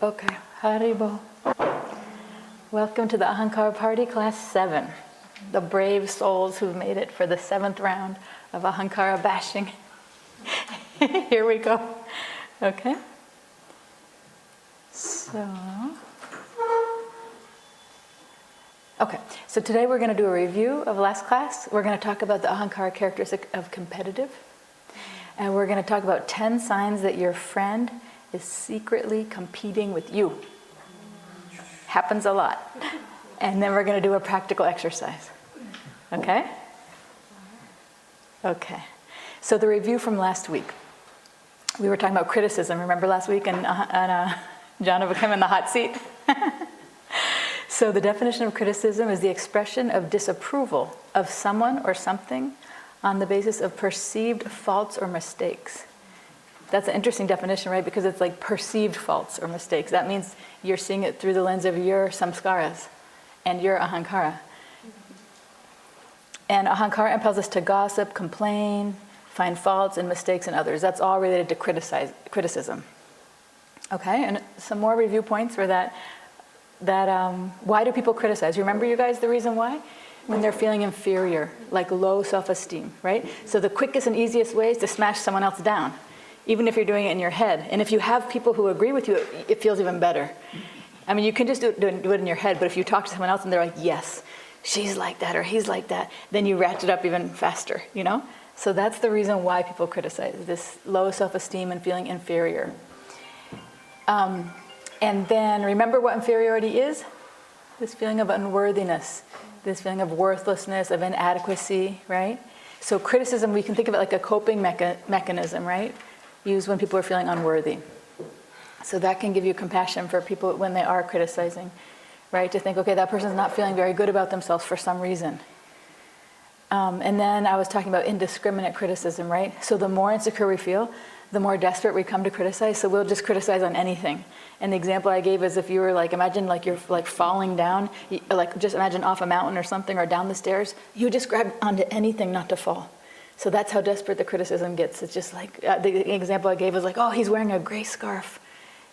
Okay, Haribo. Welcome to the Ahankara party, class 7. The brave souls who've made it for the 7th round of Ahankara bashing. Here we go. Okay. So today we're going to do a review of last class. We're going to talk about the Ahankara characteristic of competitive. And we're going to talk about 10 signs that your friend is secretly competing with you. Happens a lot. And then we're going to do a practical exercise. Okay? Okay. So the review from last week. We were talking about criticism. Remember last week? And John became in the hot seat. So the definition of criticism is the expression of disapproval of someone or something on the basis of perceived faults or mistakes. That's an interesting definition, right? Because it's like perceived faults or mistakes. That means you're seeing it through the lens of your samskaras and your ahankara. And ahankara impels us to gossip, complain, find faults and mistakes in others. That's all related to criticism. Okay, and some more review points were that why do people criticize? Remember, you guys, the reason why? When they're feeling inferior, like low self-esteem, right? So the quickest and easiest way is to smash someone else down, even if you're doing it in your head. And if you have people who agree with you, it feels even better. I mean, you can just do it in your head, but if you talk to someone else and they're like, yes, she's like that or he's like that, then you ratchet up even faster, you know? So that's the reason why people criticize, this low self-esteem and feeling inferior. And then remember what inferiority is? This feeling of unworthiness, this feeling of worthlessness, of inadequacy, right? So criticism, we can think of it like a coping mechanism, right? Used when people are feeling unworthy. So that can give you compassion for people when they are criticizing, right? To think, okay, that person's not feeling very good about themselves for some reason. And then I was talking about indiscriminate criticism, right? So the more insecure we feel, the more desperate we come to criticize. So we'll just criticize on anything. And the example I gave is if you were like, imagine like you're like falling down, like just imagine off a mountain or something or down the stairs, you just grab onto anything not to fall. So that's how desperate the criticism gets. It's just like, the example I gave was like, oh, he's wearing a gray scarf.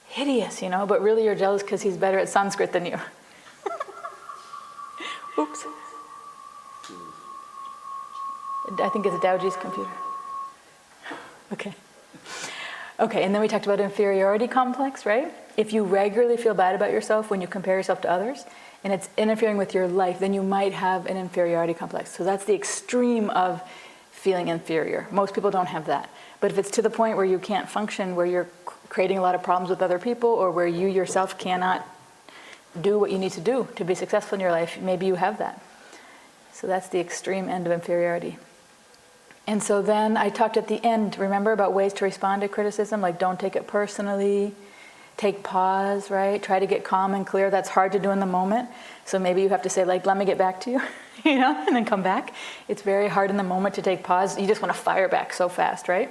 Hideous, you know, but really you're jealous because he's better at Sanskrit than you. Oops. I think it's Dowji's computer. Okay, and then we talked about inferiority complex, right? If you regularly feel bad about yourself when you compare yourself to others, and it's interfering with your life, then you might have an inferiority complex. So that's the extreme of feeling inferior. Most people don't have that. But if it's to the point where you can't function, where you're creating a lot of problems with other people, or where you yourself cannot do what you need to do to be successful in your life, maybe you have that. So that's the extreme end of inferiority. And so then I talked at the end, remember, about ways to respond to criticism, like don't take it personally, take pause, right? Try to get calm and clear. That's hard to do in the moment. So maybe you have to say, like, let me get back to you, you know, and then come back. It's very hard in the moment to take pause. You just want to fire back so fast, right?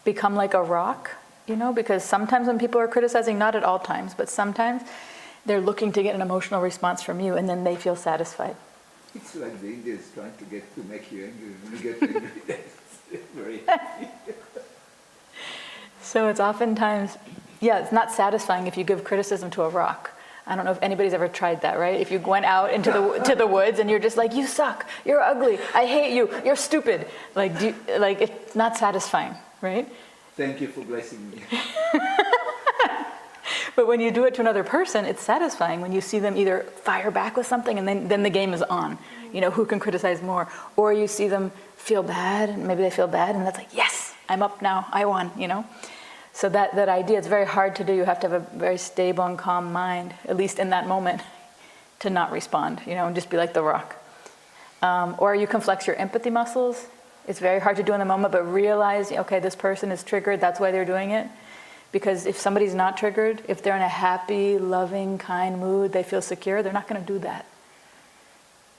Become like a rock, you know, because sometimes when people are criticizing, not at all times, but sometimes they're looking to get an emotional response from you and then they feel satisfied. It's like the Indians trying to make you angry. When you get angry, that's very happy. So it's oftentimes, it's not satisfying if you give criticism to a rock. I don't know if anybody's ever tried that, right? If you went out into to the woods and you're just like, you suck, you're ugly, I hate you, you're stupid. Like it's not satisfying, right? Thank you for blessing me. But when you do it to another person, it's satisfying when you see them either fire back with something and then the game is on. You know, who can criticize more? Or you see them feel bad and maybe they feel bad and that's like, yes, I'm up now, I won, you know? So that idea, it's very hard to do. You have to have a very stable and calm mind, at least in that moment, to not respond, you know, and just be like the rock. Or you can flex your empathy muscles. It's very hard to do in the moment, but realize, okay, this person is triggered, that's why they're doing it. Because if somebody's not triggered, if they're in a happy, loving, kind mood, they feel secure, they're not going to do that.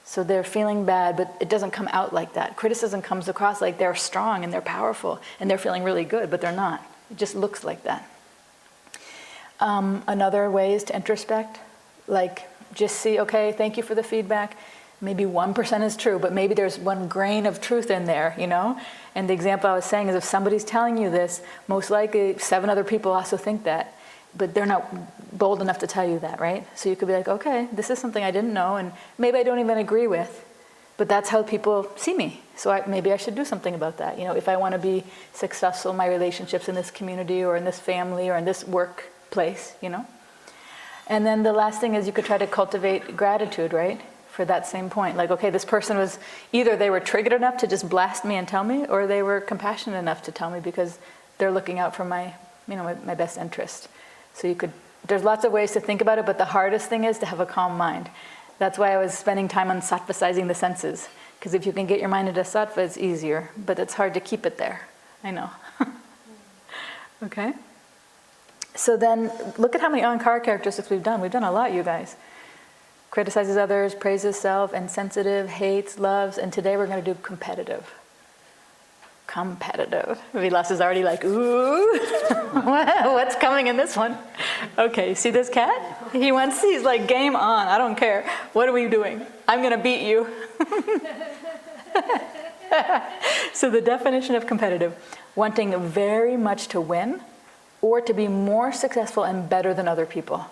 So they're feeling bad, but it doesn't come out like that. Criticism comes across like they're strong and they're powerful and they're feeling really good, but they're not. It just looks like that. Another way is to introspect, like just see, okay, thank you for the feedback. Maybe 1% is true, but maybe there's 1 grain of truth in there, you know? And the example I was saying is if somebody's telling you this, most likely 7 other people also think that. but they're not bold enough to tell you that, right? So you could be like, okay, this is something I didn't know, and maybe I don't even agree with, but that's how people see me. So maybe I should do something about that. If I want to be successful in my relationships in this community or in this family or in this workplace, And then the last thing is you could try to cultivate gratitude, right? For that same point. Like, okay, this person was, either they were triggered enough to just blast me and tell me, or they were compassionate enough to tell me because they're looking out for my best interest. So there's lots of ways to think about it, but the hardest thing is to have a calm mind. That's why I was spending time on sattvasizing the senses. Because if you can get your mind into sattva, it's easier, but it's hard to keep it there. I know. Okay? So then, look at how many Ahankara characteristics we've done. We've done a lot, you guys. Criticizes others, praises self, insensitive, hates, loves, and today we're going to do competitive. Competitive. Vilas is already like, ooh, what's coming in this one? Okay, see this cat? He's like, game on, I don't care. What are we doing? I'm going to beat you. So the definition of competitive, wanting very much to win or to be more successful and better than other people.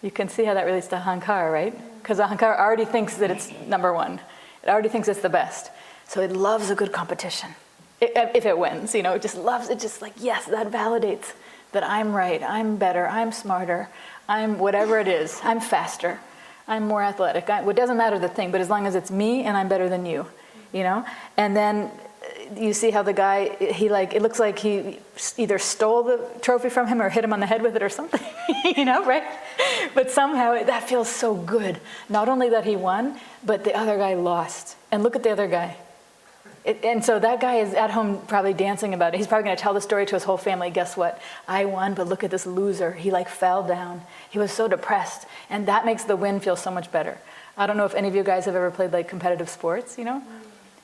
You can see how that relates to Ahankara, right? Because Ahankara already thinks that it's number one. It already thinks it's the best. So it loves a good competition. If it wins, it just loves it. Just like, yes, that validates that I'm right, I'm better, I'm smarter, I'm whatever it is, I'm faster, I'm more athletic. It doesn't matter the thing, but as long as it's me and I'm better than you, And then you see how the guy, it looks like he either stole the trophy from him or hit him on the head with it or something, right? But somehow that feels so good. Not only that he won, but the other guy lost. And look at the other guy. And so that guy is at home probably dancing about it. He's probably going to tell the story to his whole family. Guess what? I won, but look at this loser. He fell down. He was so depressed. And that makes the win feel so much better. I don't know if any of you guys have ever played competitive sports,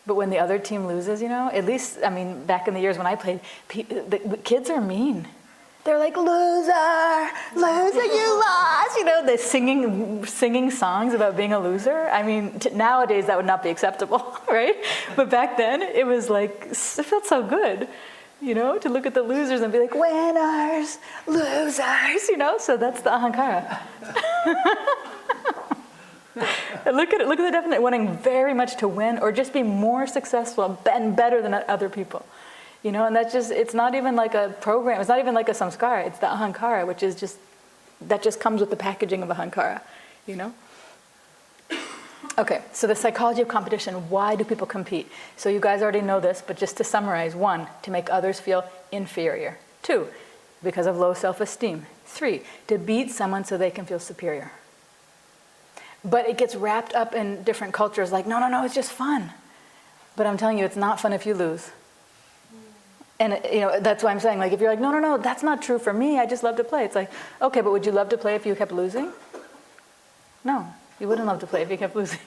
But when the other team loses, at least, back in the years when I played, the kids are mean. They're like, loser, you lost. They're singing songs about being a loser. Nowadays that would not be acceptable, right? But back then it was it felt so good, to look at the losers and be like, winners, losers, So that's the Ahankara. Look at the definition, wanting very much to win or just be more successful and better than other people. And it's not even like a program, it's not even like a samskara, it's the Ahankara, which is that just comes with the packaging of Ahankara, Okay, so the psychology of competition, why do people compete? So you guys already know this, but just to summarize, 1, to make others feel inferior. 2, because of low self-esteem. 3, to beat someone so they can feel superior. But it gets wrapped up in different cultures like, no, it's just fun. But I'm telling you, it's not fun if you lose. And that's why I'm saying, if you're like, no, that's not true for me, I just love to play. It's like, okay, but would you love to play if you kept losing? No, you wouldn't love to play if you kept losing,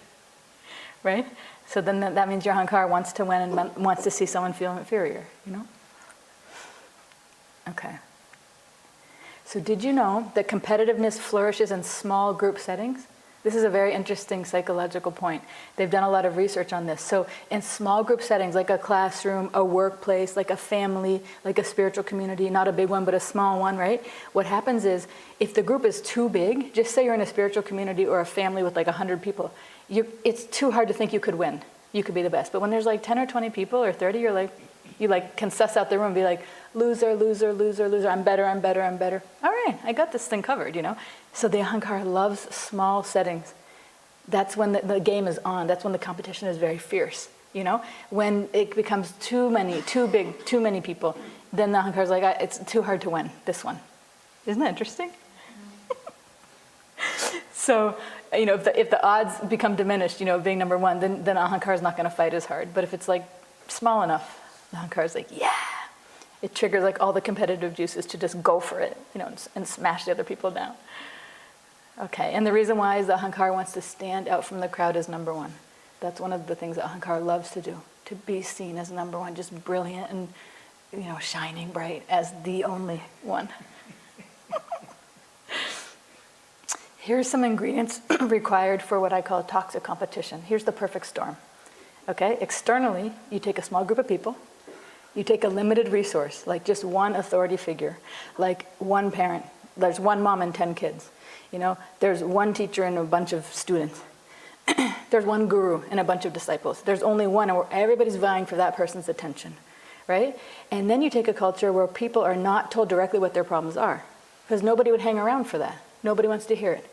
right? So then that means your Ahankara wants to win and wants to see someone feel inferior, Okay. So did you know that competitiveness flourishes in small group settings? This is a very interesting psychological point. They've done a lot of research on this. So in small group settings, like a classroom, a workplace, like a family, like a spiritual community, not a big one, but a small one, right? What happens is, if the group is too big, just say you're in a spiritual community or a family with 100 people, it's too hard to think you could win. You could be the best. But when there's 10 or 20 people or 30, you can suss out the room and be like, loser, loser, loser, loser, I'm better. All right, I got this thing covered, So the Ahankara loves small settings. That's when the game is on. That's when the competition is very fierce, When it becomes too many, too big, too many people, then the Ahankara is like, it's too hard to win, this one. Isn't that interesting? So, if the odds become diminished, being number one, then Ahankara is not going to fight as hard. But if it's small enough, the Ahankara is like, yeah. It triggers all the competitive juices to just go for it, and smash the other people down. Okay, and the reason why is that Ahankara wants to stand out from the crowd as number one. That's one of the things that Ahankara loves to do, to be seen as number one, just brilliant and, shining bright as the only one. Here's some ingredients required for what I call toxic competition. Here's the perfect storm. Okay, externally, you take a small group of people, You take a limited resource, like just one authority figure, like one parent. There's one mom and 10 kids. There's one teacher and a bunch of students. There's one guru and a bunch of disciples. There's only one, and everybody's vying for that person's attention, right? And then you take a culture where people are not told directly what their problems are, because nobody would hang around for that. Nobody wants to hear it.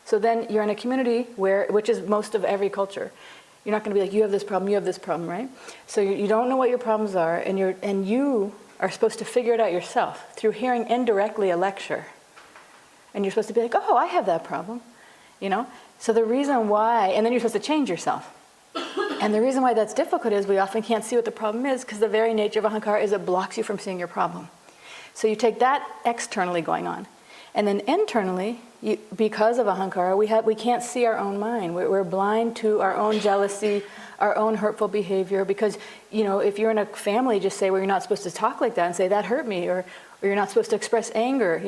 So then you're in a community which is most of every culture. You're not going to be like, you have this problem, right? So you don't know what your problems are, and you are supposed to figure it out yourself through hearing indirectly a lecture. And you're supposed to be like, oh, I have that problem, So the reason why, and then you're supposed to change yourself. And the reason why that's difficult is we often can't see what the problem is because the very nature of Ahankara is it blocks you from seeing your problem. So you take that externally going on. And then internally, because of Ahankara, we can't see our own mind. We're blind to our own jealousy, our own hurtful behavior. Because, if you're in a family, just say, well, you're not supposed to talk like that and say, that hurt me. Or you're not supposed to express anger,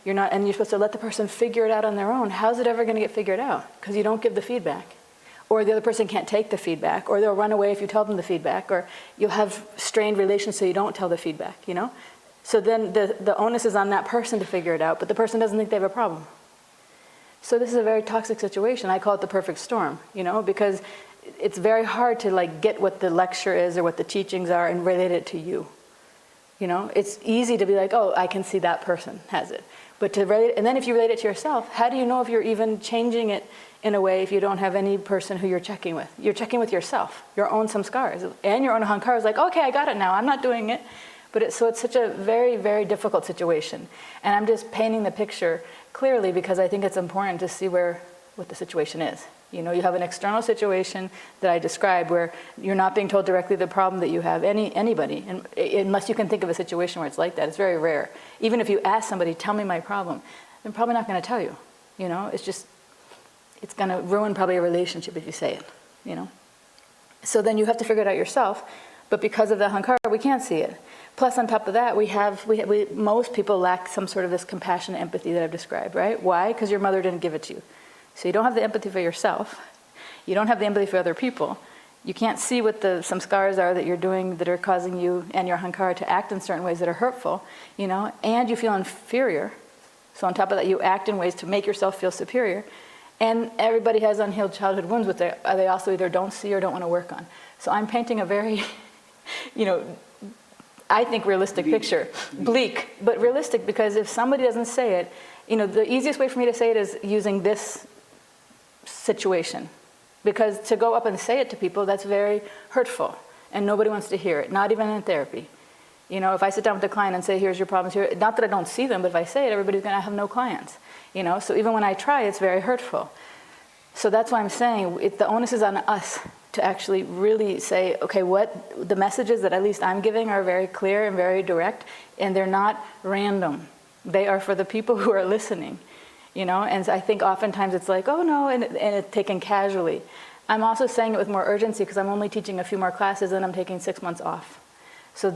You're not, and you're supposed to let the person figure it out on their own. How's it ever going to get figured out? Because you don't give the feedback. Or the other person can't take the feedback. Or they'll run away if you tell them the feedback. Or you'll have strained relations so you don't tell the feedback, So then the onus is on that person to figure it out, but the person doesn't think they have a problem. So this is a very toxic situation. I call it the perfect storm, because it's very hard to get what the lecture is or what the teachings are and relate it to you. It's easy to be like, oh, I can see that person has it. But to relate, and then if you relate it to yourself, how do you know if you're even changing it in a way if you don't have any person who you're checking with? You're checking with yourself, your own samskaras, and your own Ahankara is like, okay, I got it now, I'm not doing it. But it's such a very, very difficult situation. And I'm just painting the picture clearly because I think it's important to see what the situation is. You have an external situation that I described where you're not being told directly the problem that you have, anybody, and unless you can think of a situation where it's like that. It's very rare. Even if you ask somebody, tell me my problem, they're probably not going to tell you. It's going to ruin probably a relationship if you say it, So then you have to figure it out yourself. But because of the Ahankara, we can't see it. Plus, on top of that, most people lack some sort of this compassion and empathy that I've described, right? Why? Because your mother didn't give it to you. So you don't have the empathy for yourself. You don't have the empathy for other people. You can't see what some scars are that you're doing that are causing you and your Ahankara to act in certain ways that are hurtful, and you feel inferior. So on top of that, you act in ways to make yourself feel superior. And everybody has unhealed childhood wounds, which they also either don't see or don't want to work on. So I'm painting a very, I think realistic picture. Bleak, but realistic, because if somebody doesn't say it, the easiest way for me to say it is using this situation. Because to go up and say it to people, that's very hurtful. And nobody wants to hear it, not even in therapy. If I sit down with a client and say, here's your problems here, not that I don't see them, but if I say it, everybody's going to have no clients. So even when I try, it's very hurtful. So that's why I'm saying the onus is on us to actually really say, okay, what the messages that at least I'm giving are very clear and very direct, and they're not random. They are for the people who are listening, And I think oftentimes it's like, oh no, and it's taken casually. I'm also saying it with more urgency because I'm only teaching a few more classes and I'm taking 6 months off. So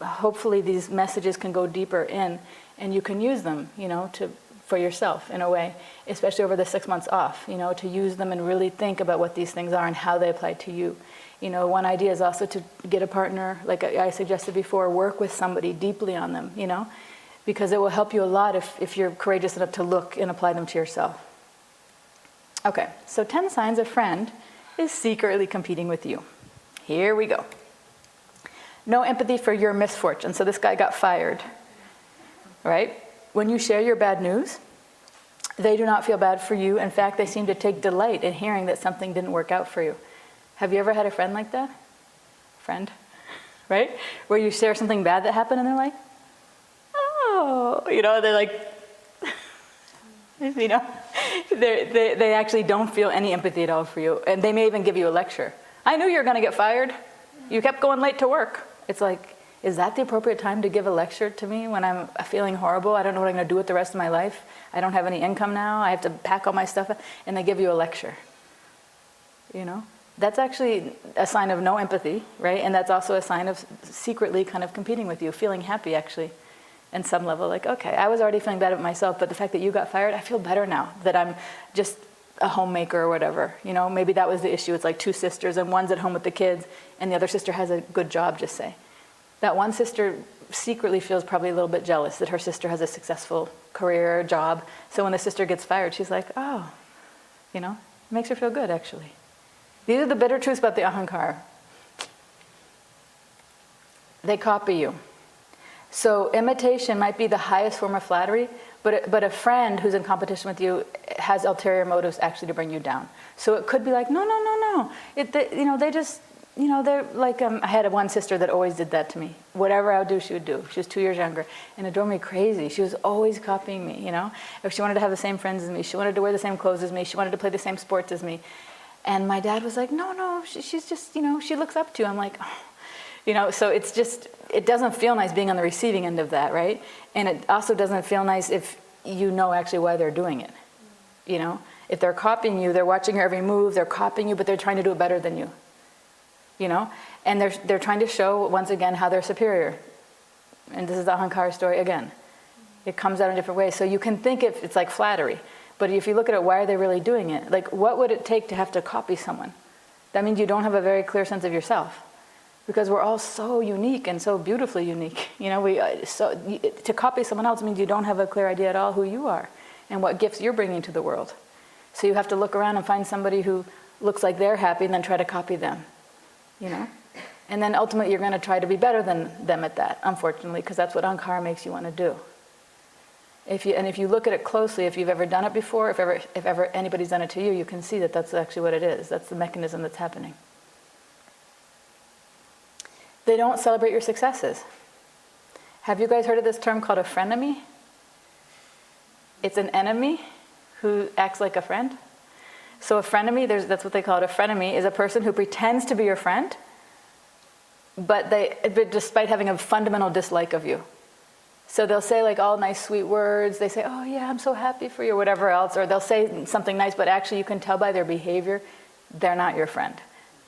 hopefully these messages can go deeper in, and you can use them, for yourself in a way, especially over the 6 months off, to use them and really think about what these things are and how they apply to you. One idea is also to get a partner, like I suggested before, work with somebody deeply on them, because it will help you a lot if you're courageous enough to look and apply them to yourself. Okay, so 10 signs a friend is secretly competing with you. Here we go. No empathy for your misfortune. So this guy got fired, right? When you share your bad news, they do not feel bad for you. In fact, they seem to take delight in hearing that something didn't work out for you. Have you ever had a friend like that? Friend, right? Where you share something bad that happened and they're like, oh, they're like, they actually don't feel any empathy at all for you. And they may even give you a lecture. I knew you were going to get fired. You kept going late to work. It's like, is that the appropriate time to give a lecture to me when I'm feeling horrible? I don't know what I'm going to do with the rest of my life. I don't have any income now. I have to pack all my stuff. And they give you a lecture. That's actually a sign of no empathy, right? And that's also a sign of secretly kind of competing with you, feeling happy actually, in some level. Like, okay, I was already feeling bad about myself, but the fact that you got fired, I feel better now that I'm just a homemaker or whatever. Maybe that was the issue. It's like 2 sisters and one's at home with the kids and the other sister has a good job, just say. That one sister secretly feels probably a little bit jealous that her sister has a successful career or job. So when the sister gets fired, she's like, oh, it makes her feel good, actually. These are the bitter truths about the Ahankara. They copy you. So imitation might be the highest form of flattery, but a friend who's in competition with you has ulterior motives actually to bring you down. So it could be like, no. They just, they're like, I had one sister that always did that to me. Whatever I would do, she would do. She was 2 years younger, and it drove me crazy. She was always copying me, If she wanted to have the same friends as me, she wanted to wear the same clothes as me, she wanted to play the same sports as me. And my dad was like, no, she's just, she looks up to you. I'm like, oh. So it's just, it doesn't feel nice being on the receiving end of that, right? And it also doesn't feel nice if you know actually why they're doing it. If they're copying you, they're watching your every move, they're copying you, but they're trying to do it better than you. And they're trying to show, once again, how they're superior. And this is the Ahankara story again. It comes out in different ways. So you can think it's like flattery. But if you look at it, why are they really doing it? Like, what would it take to have to copy someone? That means you don't have a very clear sense of yourself. Because we're all so unique and so beautifully unique. To copy someone else means you don't have a clear idea at all who you are and what gifts you're bringing to the world. So you have to look around and find somebody who looks like they're happy and then try to copy them. And then ultimately you're going to try to be better than them at that, unfortunately, because that's what Ahankara makes you want to do. If you look at it closely, if you've ever done it before, if ever anybody's done it to you, you can see that that's actually what it is. That's the mechanism that's happening. They don't celebrate your successes. Have you guys heard of this term called a frienemy? It's an enemy who acts like a friend. So a frienemy, that's what they call it. A frienemy is a person who pretends to be your friend, but despite having a fundamental dislike of you. So they'll say like all nice, sweet words. They say, oh yeah, I'm so happy for you, or whatever else. Or they'll say something nice, but actually you can tell by their behavior, they're not your friend.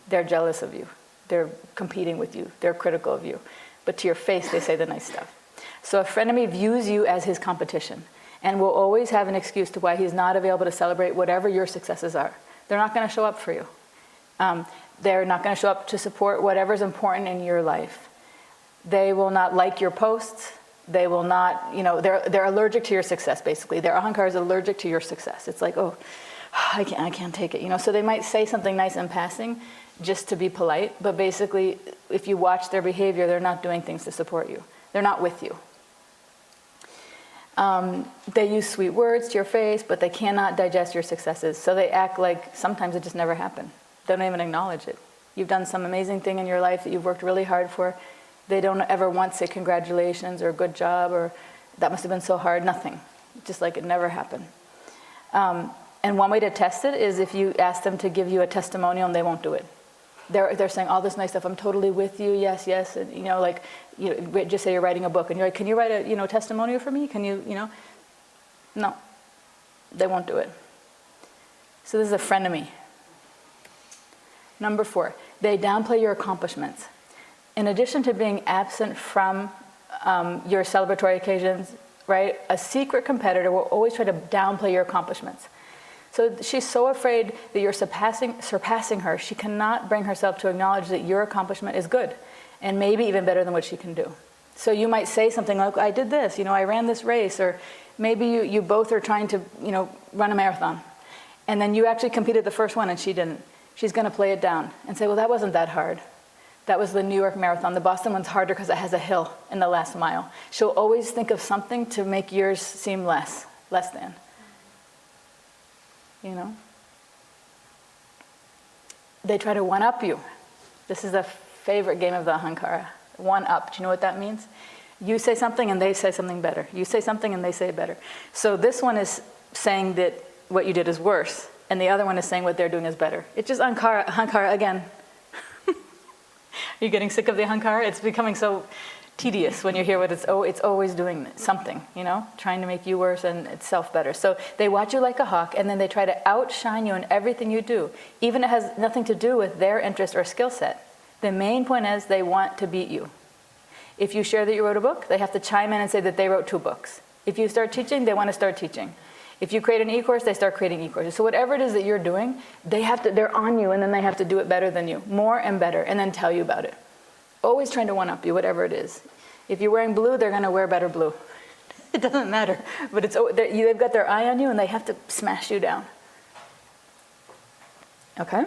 They're jealous of you. They're competing with you. They're critical of you. But to your face, they say the nice stuff. So a frenemy views you as his competition and will always have an excuse to why he's not available to celebrate whatever your successes are. They're not going to show up for you. They're not going to show up to support whatever's important in your life. They will not like your posts. They will not, they're allergic to your success, basically. Their Ahankara is allergic to your success. It's like, oh, I can't take it. So they might say something nice in passing, just to be polite, but basically, if you watch their behavior, they're not doing things to support you. They're not with you. They use sweet words to your face, but they cannot digest your successes. So they act like sometimes it just never happened. They don't even acknowledge it. You've done some amazing thing in your life that you've worked really hard for. They don't ever once say congratulations or good job or that must have been so hard. Nothing. Just like it never happened. And one way to test it is if you ask them to give you a testimonial and they won't do it. They're saying all this nice stuff. I'm totally with you. Yes. And, just say you're writing a book and you're like, can you write a testimonial for me? Can you. No, they won't do it. So this is a frenemy. Number 4, they downplay your accomplishments. In addition to being absent from your celebratory occasions, right? A secret competitor will always try to downplay your accomplishments. So she's so afraid that you're surpassing her, she cannot bring herself to acknowledge that your accomplishment is good and maybe even better than what she can do. So you might say something like, I did this, I ran this race, or maybe you both are trying to, run a marathon. And then you actually competed the first one and she didn't. She's going to play it down and say, well, that wasn't that hard. That was the New York Marathon. The Boston one's harder because it has a hill in the last mile. She'll always think of something to make yours seem less than. They try to one-up you. This is a favorite game of the Ahankara. One-up. Do you know what that means? You say something and they say something better. You say something and they say it better. So this one is saying that what you did is worse, and the other one is saying what they're doing is better. It's just Ahankara again. Are you getting sick of the Ahankara? It's becoming so tedious when you hear what it's always doing something, trying to make you worse and itself better. So they watch you like a hawk, and then they try to outshine you in everything you do, even if it has nothing to do with their interest or skill set. The main point is they want to beat you. If you share that you wrote a book, they have to chime in and say that they wrote 2 books. If you start teaching, they want to start teaching. If you create an e-course, they start creating e-courses. So whatever it is that you're doing, they're on you, and then they have to do it better than you, more and better, and then tell you about it. always trying to one-up you, whatever it is. If you're wearing blue, they're going to wear better blue. It doesn't matter. But they've got their eye on you and they have to smash you down. Okay?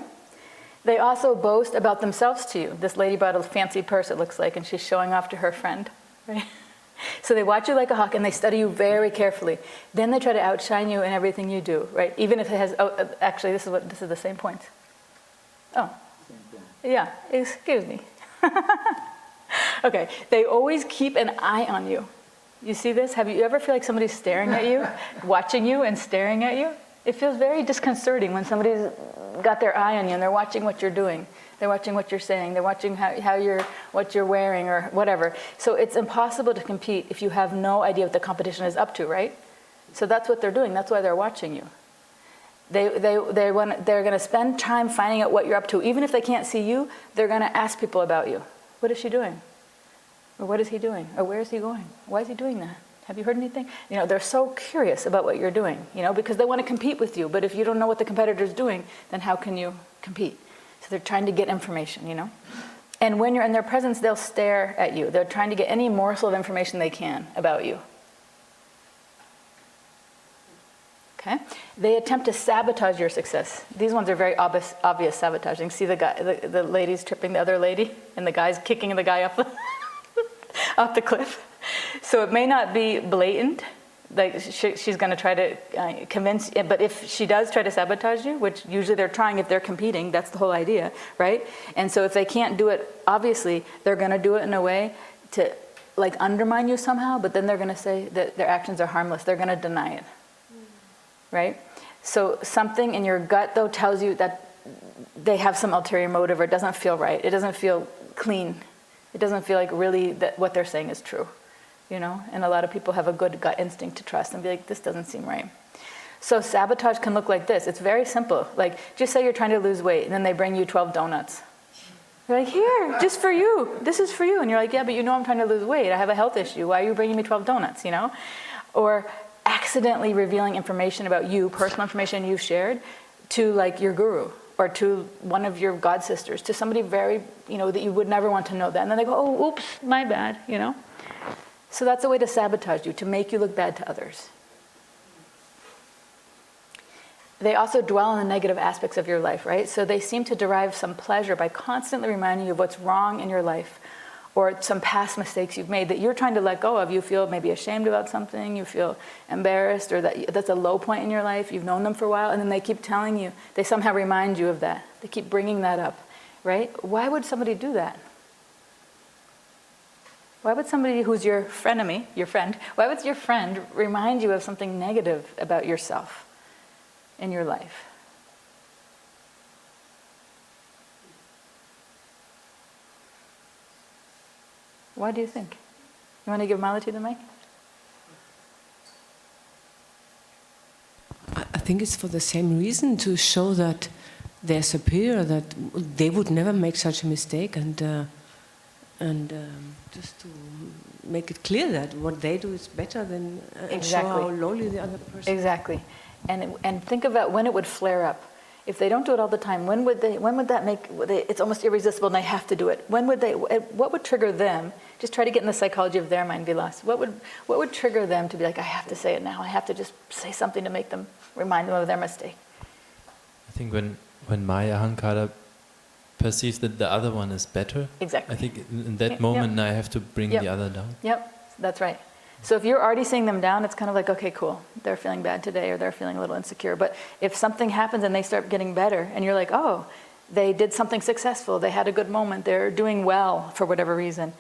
They also boast about themselves to you. This lady bought a fancy purse, it looks like, and she's showing off to her friend. Right? So they watch you like a hawk and they study you very carefully. Then they try to outshine you in everything you do, right? Even if it has, actually, this is the same point. Oh, yeah, excuse me. Okay, they always keep an eye on you. You see this? Have you ever feel like somebody's staring at you, watching you and staring at you? It feels very disconcerting when somebody's got their eye on you and they're watching what you're doing. They're watching what you're saying. They're watching what you're wearing or whatever. So it's impossible to compete if you have no idea what the competition is up to, right? So that's what they're doing. That's why they're watching you. They're going to spend time finding out what you're up to. Even if they can't see you, they're going to ask people about you. What is she doing? Or what is he doing? Or where is he going? Why is he doing that? Have you heard anything? They're so curious about what you're doing, because they want to compete with you. But if you don't know what the competitor's doing, then how can you compete? So they're trying to get information, And when you're in their presence, they'll stare at you. They're trying to get any morsel of information they can about you. Okay? They attempt to sabotage your success. These ones are very obvious sabotaging. See the lady's tripping the other lady, and the guy's kicking the guy off the cliff. So it may not be blatant, like she's going to try to convince, but if she does try to sabotage you, which usually they're trying if they're competing, that's the whole idea, right? And so if they can't do it, obviously, they're going to do it in a way to undermine you somehow, but then they're going to say that their actions are harmless. They're going to deny it, right? So something in your gut, though, tells you that they have some ulterior motive, or it doesn't feel right. It doesn't feel clean. It doesn't feel like really that what they're saying is true. And a lot of people have a good gut instinct to trust and be like, this doesn't seem right. So sabotage can look like this. It's very simple. Like, just say you're trying to lose weight, and then they bring you 12 donuts. They're like, here, just for you. This is for you. And you're like, yeah, but I'm trying to lose weight. I have a health issue. Why are you bringing me 12 donuts, Or accidentally revealing information about you, personal information you've shared, to your guru, or to one of your god sisters, to somebody very, that you would never want to know that. And then they go, oh, oops, my bad, So that's a way to sabotage you, to make you look bad to others. They also dwell on the negative aspects of your life, right? So they seem to derive some pleasure by constantly reminding you of what's wrong in your life, or some past mistakes you've made that you're trying to let go of. You feel maybe ashamed about something, you feel embarrassed, or that's a low point in your life, you've known them for a while, and then they keep telling you, they somehow remind you of that. They keep bringing that up, right? Why would somebody do that? Why would somebody who's your frienemy, your friend, why would your friend remind you of something negative about yourself in your life? Why do you think? You want to give Malati the mic? I think it's for the same reason, to show that they're superior, that they would never make such a mistake, and just to make it clear that what they do is better than and show how lowly the other person. Exactly, and think about when it would flare up. If they don't do it all the time, when would that make? It's almost irresistible, and they have to do it. What would trigger them? Just try to get in the psychology of their mind, Vilas. What would trigger them to be like, I have to say it now. I have to just say something to make them, remind them of their mistake. I think when my Ahankara perceives that the other one is better, exactly. I think in that moment I have to bring the other down. Yep, that's right. So if you're already seeing them down, it's kind of like, okay, cool, they're feeling bad today, or they're feeling a little insecure. But if something happens and they start getting better, and you're like, oh, they did something successful, they had a good moment, they're doing well for whatever reason,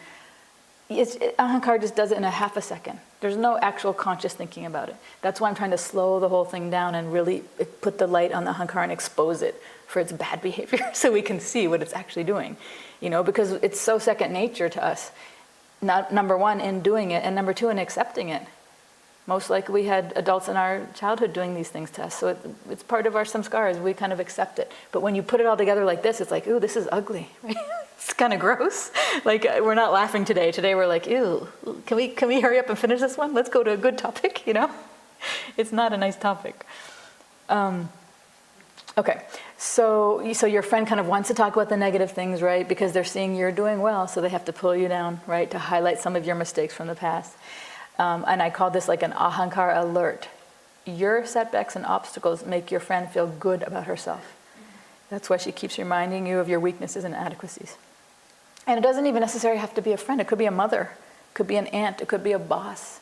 Ahankara just does it in a half a second. There's no actual conscious thinking about it. That's why I'm trying to slow the whole thing down and really put the light on the Ahankara and expose it for its bad behavior so we can see what it's actually doing. Because it's so second nature to us. Not, number one, in doing it, and number two, in accepting it. Most likely we had adults in our childhood doing these things to us, so it's part of our samskaras. We kind of accept it. But when you put it all together like this, it's like, ooh, this is ugly. Right? It's kind of gross. Like, we're not laughing today. Today we're like, ew, can we hurry up and finish this one? Let's go to a good topic, It's not a nice topic. Okay, So your friend kind of wants to talk about the negative things, right? Because they're seeing you're doing well, so they have to pull you down, right? To highlight some of your mistakes from the past. And I call this like an Ahankara alert. Your setbacks and obstacles make your friend feel good about herself. That's why she keeps reminding you of your weaknesses and inadequacies. And it doesn't even necessarily have to be a friend. It could be a mother. It could be an aunt. It could be a boss.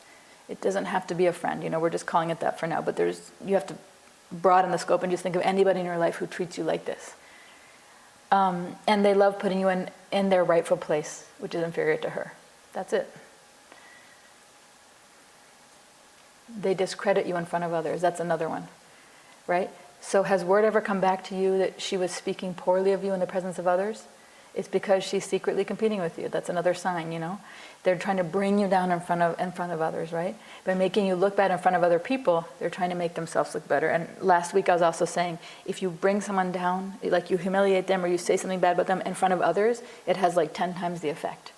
It doesn't have to be a friend. We're just calling it that for now. But you have to broaden the scope and just think of anybody in your life who treats you like this. And they love putting you in their rightful place, which is inferior to her. That's it. They discredit you in front of others. That's another one, right? So has word ever come back to you that she was speaking poorly of you in the presence of others? It's because she's secretly competing with you. That's another sign, They're trying to bring you down in front of others, right? By making you look bad in front of other people, they're trying to make themselves look better. And last week I was also saying, if you bring someone down, like you humiliate them or you say something bad about them in front of others, it has like 10 times the effect.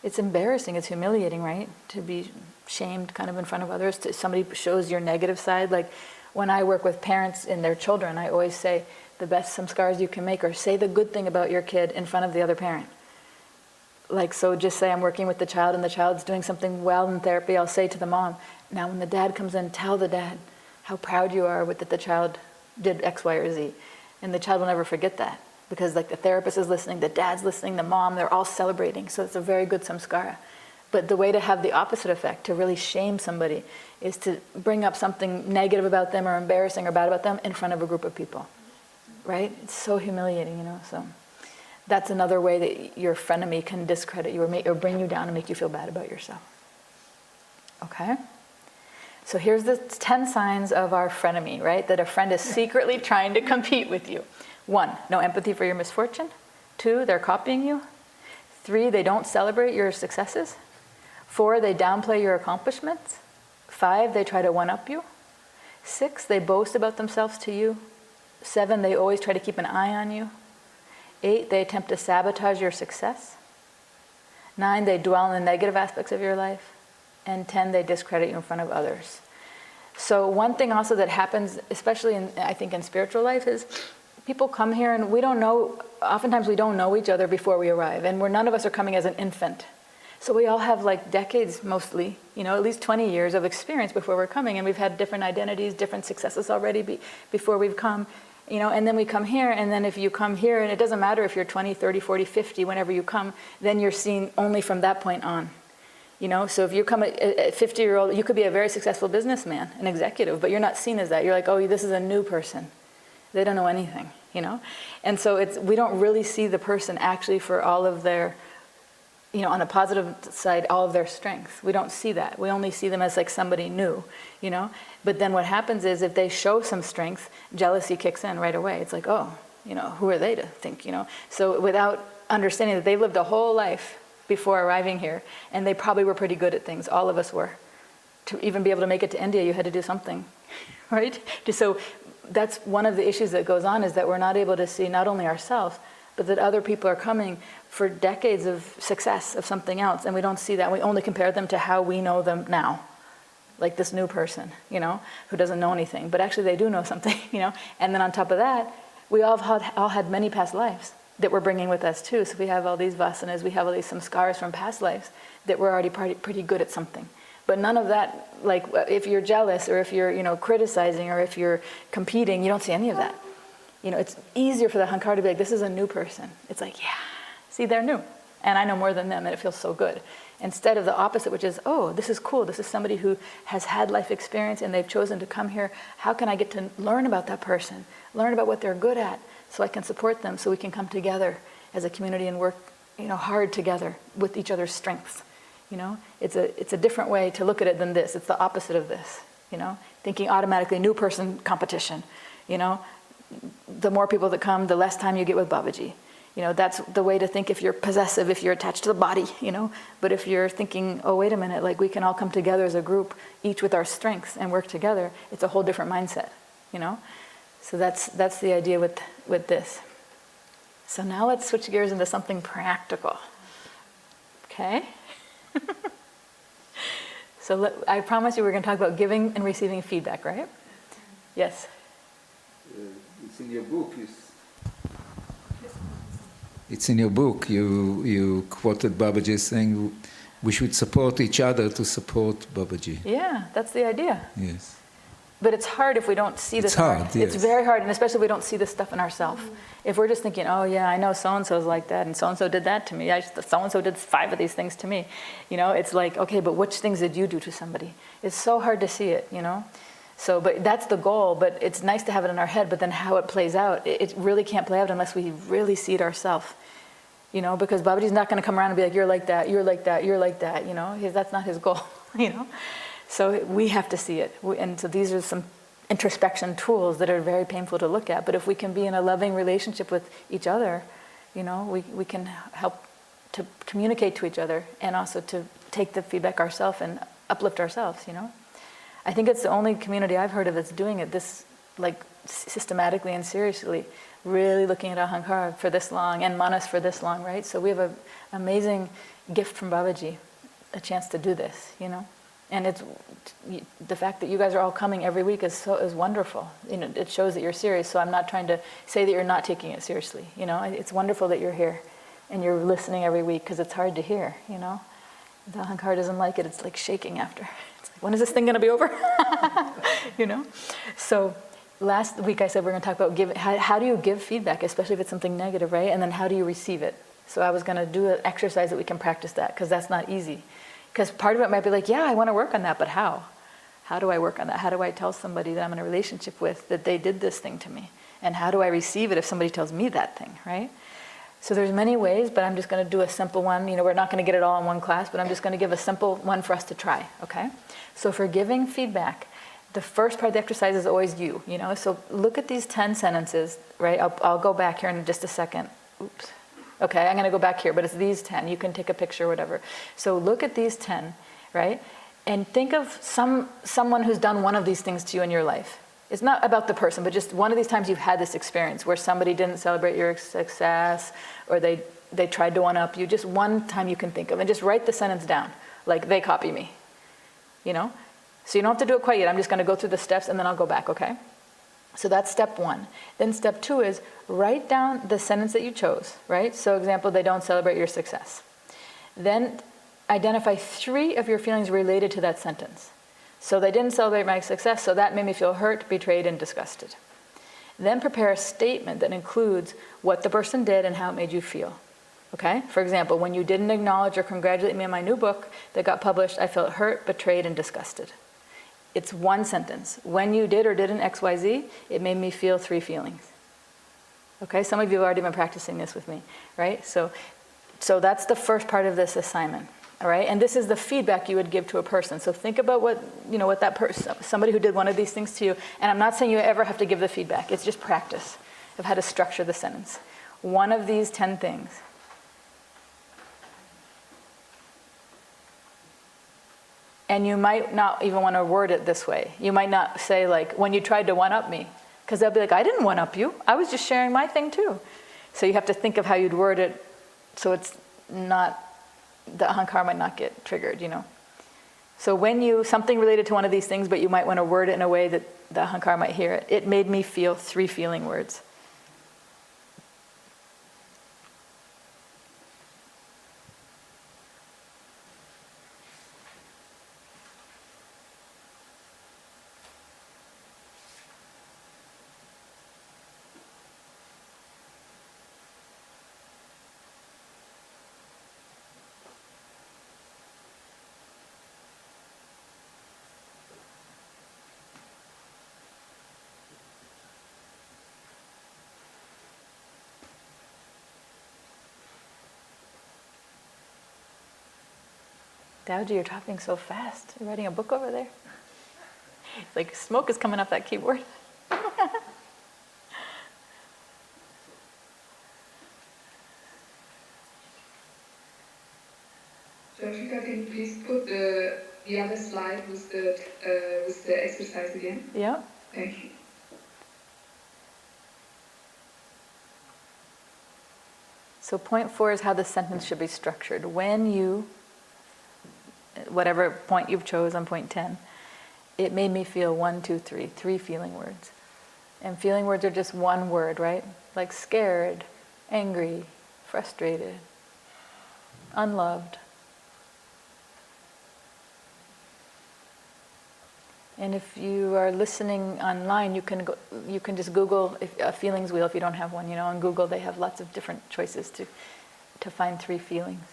It's embarrassing, it's humiliating, right? To be shamed kind of in front of others. Somebody shows your negative side. Like when I work with parents and their children, I always say, the best samskars you can make are say the good thing about your kid in front of the other parent. Like, so just say I'm working with the child and the child's doing something well in therapy, I'll say to the mom, now when the dad comes in, tell the dad how proud you are that the child did X, Y, or Z. And the child will never forget that. Because like the therapist is listening, the dad's listening, the mom, they're all celebrating. So it's a very good samskara. But the way to have the opposite effect, to really shame somebody, is to bring up something negative about them or embarrassing or bad about them in front of a group of people. Right? It's so humiliating, So that's another way that your frenemy can discredit you or bring you down and make you feel bad about yourself. Okay? So here's the 10 signs of our frenemy, right? That a friend is secretly trying to compete with you. 1, no empathy for your misfortune. 2, they're copying you. 3, they don't celebrate your successes. 4, they downplay your accomplishments. 5, they try to one-up you. 6, they boast about themselves to you. 7, they always try to keep an eye on you. 8, they attempt to sabotage your success. 9, they dwell on the negative aspects of your life. And 10, they discredit you in front of others. So one thing also that happens, especially I think in spiritual life, is people come here and oftentimes we don't know each other before we arrive. And none of us are coming as an infant. So we all have like decades mostly, at least 20 years of experience before we're coming. And we've had different identities, different successes already before we've come. And then we come here, and then if you come here, and it doesn't matter if you're 20, 30, 40, 50, whenever you come, then you're seen only from that point on. So if you come a 50-year-old, you could be a very successful businessman, an executive, but you're not seen as that. You're like, oh, this is a new person. They don't know anything, And so we don't really see the person actually for all of their, on the positive side, all of their strengths. We don't see that. We only see them as like somebody new, But then what happens is if they show some strength, jealousy kicks in right away. It's like, oh, who are they to think, So without understanding that they've lived a whole life before arriving here, and they probably were pretty good at things. All of us were. To even be able to make it to India, you had to do something, right? So that's one of the issues that goes on, is that we're not able to see not only ourselves, but that other people are coming for decades of success of something else, and we don't see that. We only compare them to how we know them now. Like this new person, who doesn't know anything, but actually they do know something, And then on top of that, we all had many past lives that we're bringing with us too. So we have all these vasanas, we have all these samskaras from past lives that we're already pretty good at something. But none of that, like if you're jealous or if you're, criticizing or if you're competing, you don't see any of that. It's easier for the Ahankara to be like, this is a new person. It's like, yeah, see, they're new. And I know more than them, and it feels so good. Instead of the opposite, which is, oh, this is cool. This is somebody who has had life experience and they've chosen to come here. How can I get to learn about that person, learn about what they're good at, so I can support them, so we can come together as a community and work, hard together with each other's strengths. It's a different way to look at it than this. It's the opposite of this. Thinking automatically new person competition. The more people that come, the less time you get with Babaji. That's the way to think if you're possessive, if you're attached to the body, But if you're thinking, oh, wait a minute, like we can all come together as a group, each with our strengths, and work together, it's a whole different mindset, So that's the idea with this. So now let's switch gears into something practical. Okay? So I promise you we're going to talk about giving and receiving feedback, right? Yes? It's in your book, it's in your book. You quoted Babaji saying we should support each other to support Babaji. Yeah, that's the idea. Yes. But it's hard if we don't see this. It's hard, yes. It's very hard, and especially if we don't see this stuff in ourselves. If we're just thinking, oh yeah, I know so-and-so's like that, and so-and-so did that to me. So-and-so did 5 of these things to me. It's like, okay, but which things did you do to somebody? It's so hard to see it, So, but that's the goal, but it's nice to have it in our head, but then how it plays out, it really can't play out unless we really see it ourselves. Because Babaji's not going to come around and be like, you're like that, you're like that, you're like that, That's not his goal, So we have to see it. And so these are some introspection tools that are very painful to look at. But if we can be in a loving relationship with each other, we can help to communicate to each other and also to take the feedback ourselves and uplift ourselves, I think it's the only community I've heard of that's doing it this systematically and seriously, really looking at Ahankara for this long and Manas for this long, right? So we have an amazing gift from Babaji, a chance to do this, And it's the fact that you guys are all coming every week is wonderful. It shows that you're serious. So I'm not trying to say that you're not taking it seriously. It's wonderful that you're here and you're listening every week because it's hard to hear. The Ahankara doesn't like it. It's like shaking after. It's like, when is this thing going to be over? So last week I said we're going to talk about how do you give feedback, especially if it's something negative, right? And then how do you receive it? So I was going to do an exercise that we can practice that because that's not easy. Because part of it might be like, yeah, I want to work on that, but how? How do I work on that? How do I tell somebody that I'm in a relationship with that they did this thing to me? And how do I receive it if somebody tells me that thing, right? So there's many ways, but I'm just going to do a simple one. We're not going to get it all in one class, but I'm just going to give a simple one for us to try, okay? So for giving feedback, the first part of the exercise is always you. So look at these 10 sentences, right? I'll go back here in just a second. Oops. Okay, I'm going to go back here, but it's these 10. You can take a picture or whatever. So look at these 10, right? And think of someone who's done one of these things to you in your life. It's not about the person, but just one of these times you've had this experience where somebody didn't celebrate your success or they tried to one-up you. Just one time you can think of. And just write the sentence down, like, they copy me. So you don't have to do it quite yet. I'm just going to go through the steps and then I'll go back, okay? So that's step 1. Then step 2 is write down the sentence that you chose, right? So example, they don't celebrate your success. Then identify 3 of your feelings related to that sentence. So they didn't celebrate my success, so that made me feel hurt, betrayed, and disgusted. Then prepare a statement that includes what the person did and how it made you feel. Okay? For example, when you didn't acknowledge or congratulate me on my new book that got published, I felt hurt, betrayed, and disgusted. It's one sentence. When you did or didn't XYZ, it made me feel 3 feelings. Okay, some of you have already been practicing this with me, right? So that's the first part of this assignment, all right? And this is the feedback you would give to a person. So think about what that person, somebody who did one of these things to you, and I'm not saying you ever have to give the feedback. It's just practice of how to structure the sentence. One of these 10 things. And you might not even want to word it this way. You might not say, like, when you tried to one-up me. Because they'll be like, I didn't one-up you. I was just sharing my thing too. So you have to think of how you'd word it so it's not, the Ahankara might not get triggered, So when something related to one of these things, but you might want to word it in a way that the Ahankara might hear it. It made me feel 3 feeling words. Daoji, you're typing so fast. You're writing a book over there. It's like smoke is coming off that keyboard. Joshika, can you please put the other slide with the exercise again? Yeah. Thank you. So point 4 is how the sentence should be structured. When you, whatever point you've chose on point 10, it made me feel 1, 2, 3, 3 feeling words. And feeling words are just one word, right? Like scared, angry, frustrated, unloved. And if you are listening online, you can just Google a feelings wheel if you don't have one. You know, on Google they have lots of different choices to find 3 feelings.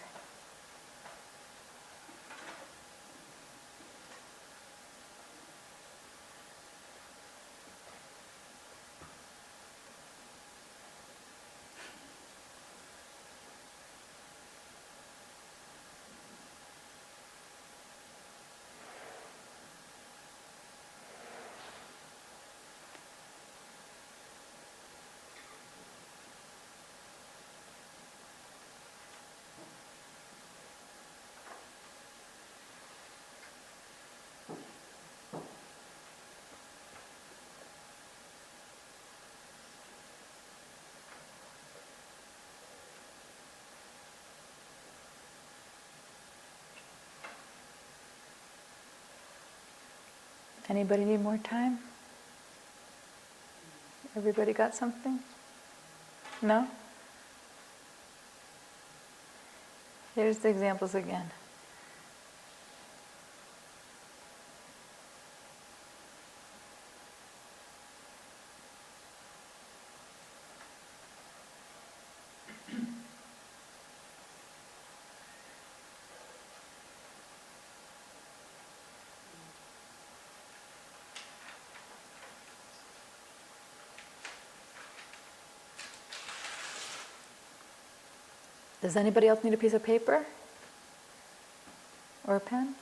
Anybody need more time? Everybody got something? No? Here's the examples again. Does anybody else need a piece of paper? Or a pen?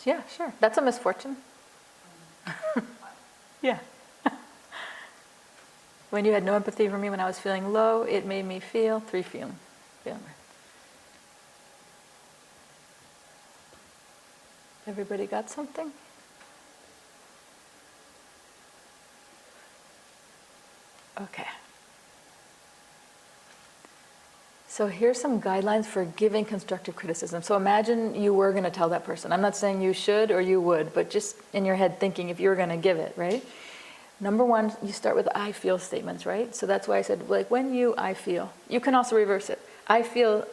Yeah, sure. That's a misfortune. Yeah. When you had no empathy for me when I was feeling low, it made me feel 3 feelings. Everybody got something? Okay. So here's some guidelines for giving constructive criticism. So imagine you were going to tell that person. I'm not saying you should or you would, but just in your head thinking if you were going to give it, right? Number 1, you start with I feel statements, right? So that's why I said, like, I feel. You can also reverse it. I feel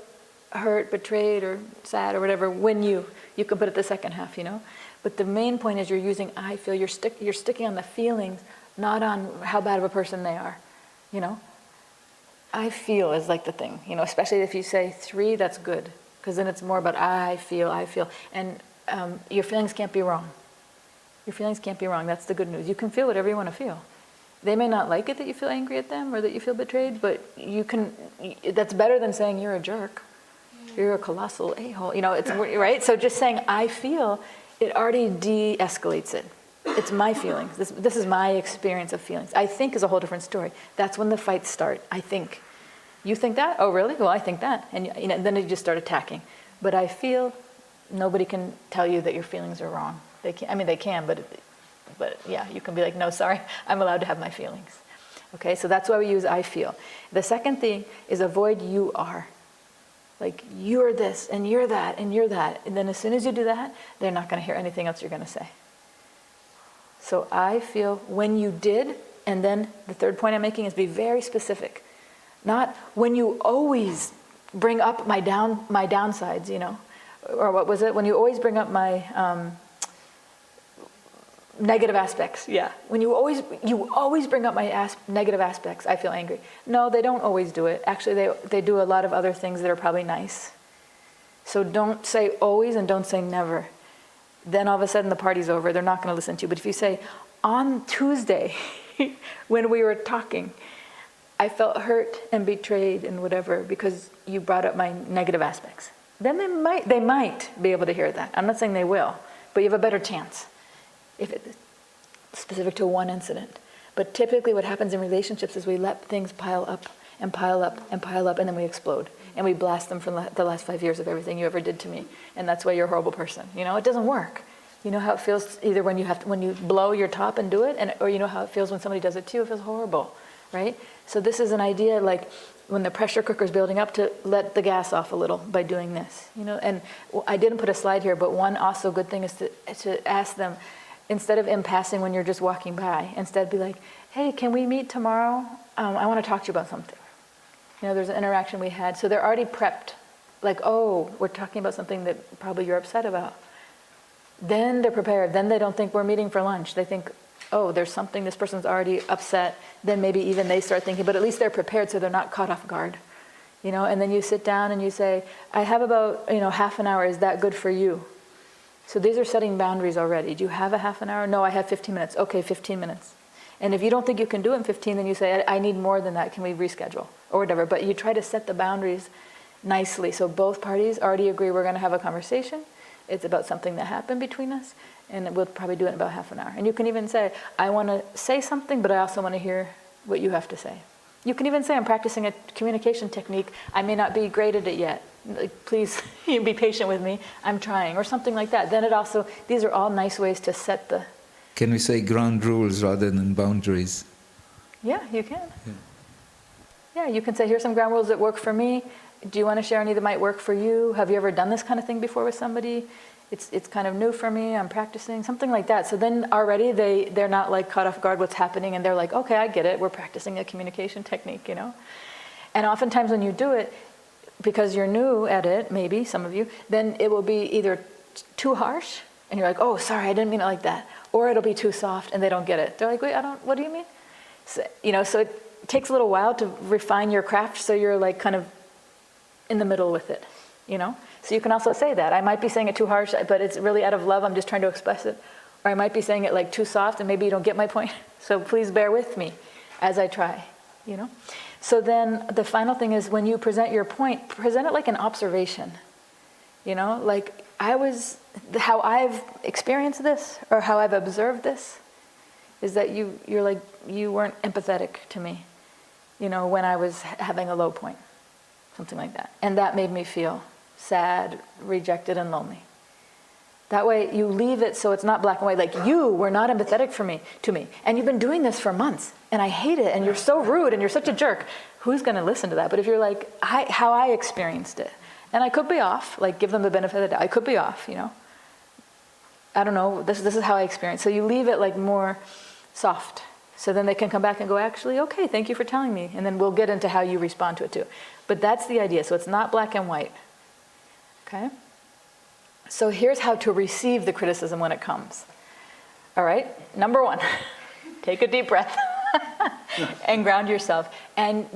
hurt, betrayed, or sad, or whatever, when you can put it the second half, you know? But the main point is you're using I feel. You're sticking on the feelings, not on how bad of a person they are, you know? I feel is like the thing, you know, especially if you say 3, that's good. Because then it's more about I feel. And your feelings can't be wrong. Your feelings can't be wrong. That's the good news. You can feel whatever you want to feel. They may not like it that you feel angry at them or that you feel betrayed, but you can. That's better than saying you're a jerk. You're a colossal a-hole. You know, it's right? So just saying I feel, it already de-escalates it. It's my feelings. This is my experience of feelings. I think is a whole different story. That's when the fights start. I think. You think that? Oh, really? Well, I think that. And you know, then you just start attacking. But I feel, nobody can tell you that your feelings are wrong. They can. I mean, they can, but yeah, you can be like, no, sorry, I'm allowed to have my feelings. Okay, so that's why we use I feel. The second thing is avoid you are. Like, you're this, and you're that, and you're that. And then as soon as you do that, they're not going to hear anything else you're going to say. So I feel when you did, and then the third point I'm making is be very specific. Not when you always bring up my downsides, you know. Or what was it? When you always bring up my negative aspects, yeah. When you always bring up my negative aspects, I feel angry. No, they don't always do it. Actually, they do a lot of other things that are probably nice. So don't say always and don't say never. Then all of a sudden the party's over. They're not going to listen to you. But if you say, on Tuesday, when we were talking, I felt hurt and betrayed and whatever because you brought up my negative aspects. then they might be able to hear that. I'm not saying they will, but you have a better chance if it's specific to one incident. But typically what happens in relationships is we let things pile up and pile up and pile up, and then we explode. And we blast them for the last 5 years of everything you ever did to me. And that's why you're a horrible person. You know, it doesn't work. You know how it feels either when you blow your top and do it, or you know how it feels when somebody does it to you. It feels horrible, right? So this is an idea like when the pressure cooker is building up, to let the gas off a little by doing this. You know, and I didn't put a slide here, but one also good thing is to ask them, instead of in passing when you're just walking by, instead be like, hey, can we meet tomorrow? I want to talk to you about something. You know, there's an interaction we had. So they're already prepped. Like, oh, we're talking about something that probably you're upset about. Then they're prepared. Then they don't think we're meeting for lunch. They think, oh, there's something, this person's already upset. Then maybe even they start thinking, but at least they're prepared so they're not caught off guard. You know, and then you sit down and you say, I have about, half an hour. Is that good for you? So these are setting boundaries already. Do you have a half an hour? No, I have 15 minutes. Okay, 15 minutes. And if you don't think you can do it in 15, then you say, I need more than that. Can we reschedule? Or whatever. But you try to set the boundaries nicely. So both parties already agree we're going to have a conversation. It's about something that happened between us. And we'll probably do it in about half an hour. And you can even say, I want to say something, but I also want to hear what you have to say. You can even say, I'm practicing a communication technique. I may not be great at it yet. Like, please be patient with me. I'm trying. Or something like that. Then these are all nice ways to set the... Can we say ground rules rather than boundaries? Yeah, you can. Yeah, you can say, here's some ground rules that work for me. Do you want to share any that might work for you? Have you ever done this kind of thing before with somebody? It's kind of new for me. I'm practicing. Something like that. So then already they're not like caught off guard what's happening, and they're like, okay, I get it. We're practicing a communication technique, And oftentimes when you do it, because you're new at it, maybe some of you, then it will be either too harsh, and you're like, oh, sorry, I didn't mean it like that. Or it'll be too soft, and they don't get it. They're like, wait, what do you mean? So, so it takes a little while to refine your craft, so you're like kind of in the middle with it, So you can also say that. I might be saying it too harsh, but it's really out of love. I'm just trying to express it. Or I might be saying it like too soft, and maybe you don't get my point. So please bear with me as I try, So then the final thing is, when you present your point, present it like an observation. Like how I've experienced this, or how I've observed this, is that you're like, you weren't empathetic to me, when I was having a low point, something like that. And that made me feel sad, rejected, and lonely. That way you leave it so it's not black and white, like, you were not empathetic to me, and you've been doing this for months, and I hate it, and you're so rude, and you're such a jerk. Who's going to listen to that? But if you're like, how I experienced it, and I could be off, like, give them the benefit of the doubt. I could be off, I don't know, this is how I experienced. So you leave it like more soft. So then they can come back and go, actually, okay, thank you for telling me. And then we'll get into how you respond to it too. But that's the idea. So it's not black and white. Okay? So here's how to receive the criticism when it comes. All right? Number 1, take a deep breath and ground yourself. And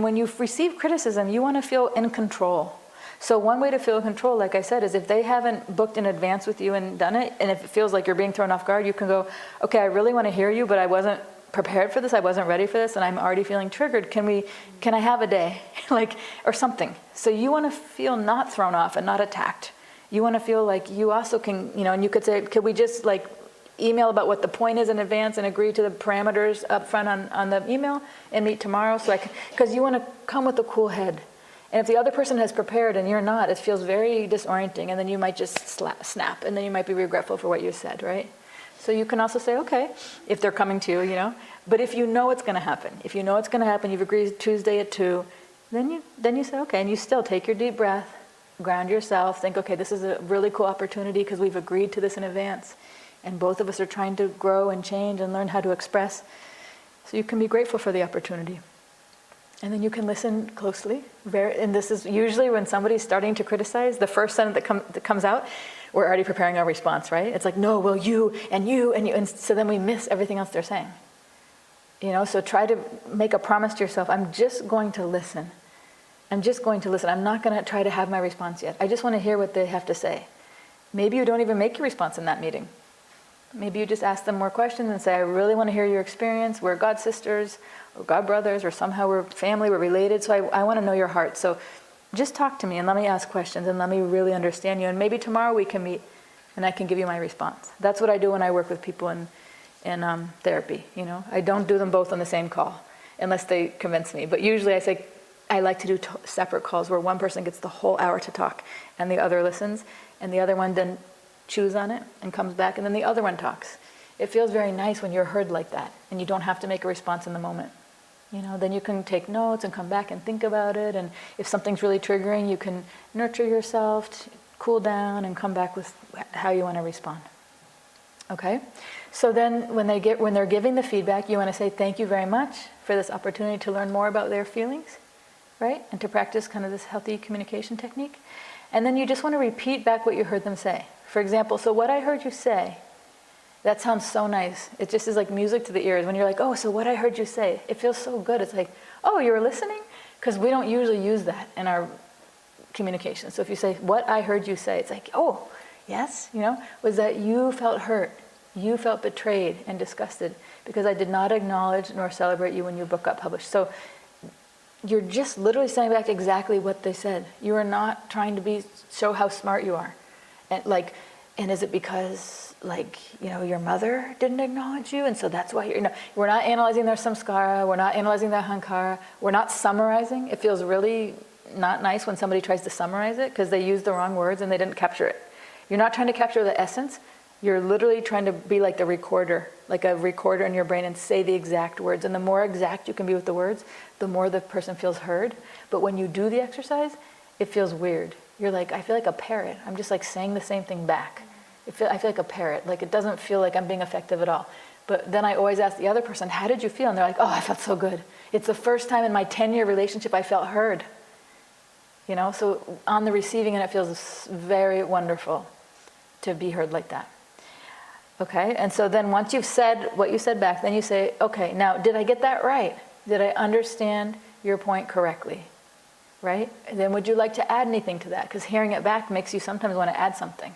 when you receive criticism, you want to feel in control. So one way to feel in control, like I said, is if they haven't booked in advance with you and done it, and if it feels like you're being thrown off guard, you can go, okay, I really want to hear you, but I wasn't prepared for this, I wasn't ready for this, and I'm already feeling triggered. Can I have a day? Or something. So you want to feel not thrown off and not attacked. You want to feel like you also can, and you could say, could we just email about what the point is in advance and agree to the parameters up front on the email and meet tomorrow? Because you want to come with a cool head. And if the other person has prepared and you're not, it feels very disorienting, and then you might just snap, and then you might be regretful for what you said, right? So you can also say, okay, if they're coming to you, but if you know it's going to happen, you've agreed Tuesday at 2, then you say, okay, and you still take your deep breath, ground yourself, think, okay, this is a really cool opportunity because we've agreed to this in advance, and both of us are trying to grow and change and learn how to express. So you can be grateful for the opportunity. And then you can listen closely. And this is usually when somebody's starting to criticize, the first sentence that comes out, we're already preparing our response, right? It's like, no, well, you, and you, and you. And so then we miss everything else they're saying. So try to make a promise to yourself, I'm just going to listen. I'm not going to try to have my response yet. I just want to hear what they have to say. Maybe you don't even make your response in that meeting. Maybe you just ask them more questions and say, I really want to hear your experience. We're God sisters, or God brothers, or somehow we're family, we're related, so I want to know your heart. So just talk to me and let me ask questions and let me really understand you. And maybe tomorrow we can meet and I can give you my response. That's what I do when I work with people in therapy. I don't do them both on the same call unless they convince me. But usually I say, I like to do separate calls where one person gets the whole hour to talk and the other listens, and the other one then chews on it and comes back, and then the other one talks. It feels very nice when you're heard like that, and you don't have to make a response in the moment. Then you can take notes and come back and think about it, and if something's really triggering, you can nurture yourself, cool down, and come back with how you want to respond. Okay? So then when they're giving the feedback, you want to say, thank you very much for this opportunity to learn more about their feelings, right? And to practice kind of this healthy communication technique. And then you just want to repeat back what you heard them say. For example, so what I heard you say, that sounds so nice. It just is like music to the ears. When you're like, oh, so what I heard you say, it feels so good. It's like, oh, you were listening? Because we don't usually use that in our communication. So if you say, what I heard you say, it's like, oh, yes, was that you felt hurt. You felt betrayed and disgusted because I did not acknowledge nor celebrate you when your book got published. So you're just literally saying back exactly what they said. You are not trying to show how smart you are. And is it because your mother didn't acknowledge you, and so that's why we're not analyzing their samskara, we're not analyzing their ahankara, we're not summarizing. It feels really not nice when somebody tries to summarize it because they used the wrong words and they didn't capture it. You're not trying to capture the essence. You're literally trying to be like the recorder, like a recorder in your brain, and say the exact words. And the more exact you can be with the words, the more the person feels heard. But when you do the exercise, it feels weird. You're like, I feel like a parrot. I'm just like saying the same thing back. I feel like a parrot. Like it doesn't feel like I'm being effective at all. But then I always ask the other person, how did you feel? And they're like, oh, I felt so good. It's the first time in my 10-year relationship I felt heard. So on the receiving end, it feels very wonderful to be heard like that. Okay, and so then once you've said what you said back, then you say, okay, now did I get that right? Did I understand your point correctly? Right? And then would you like to add anything to that? Because hearing it back makes you sometimes want to add something.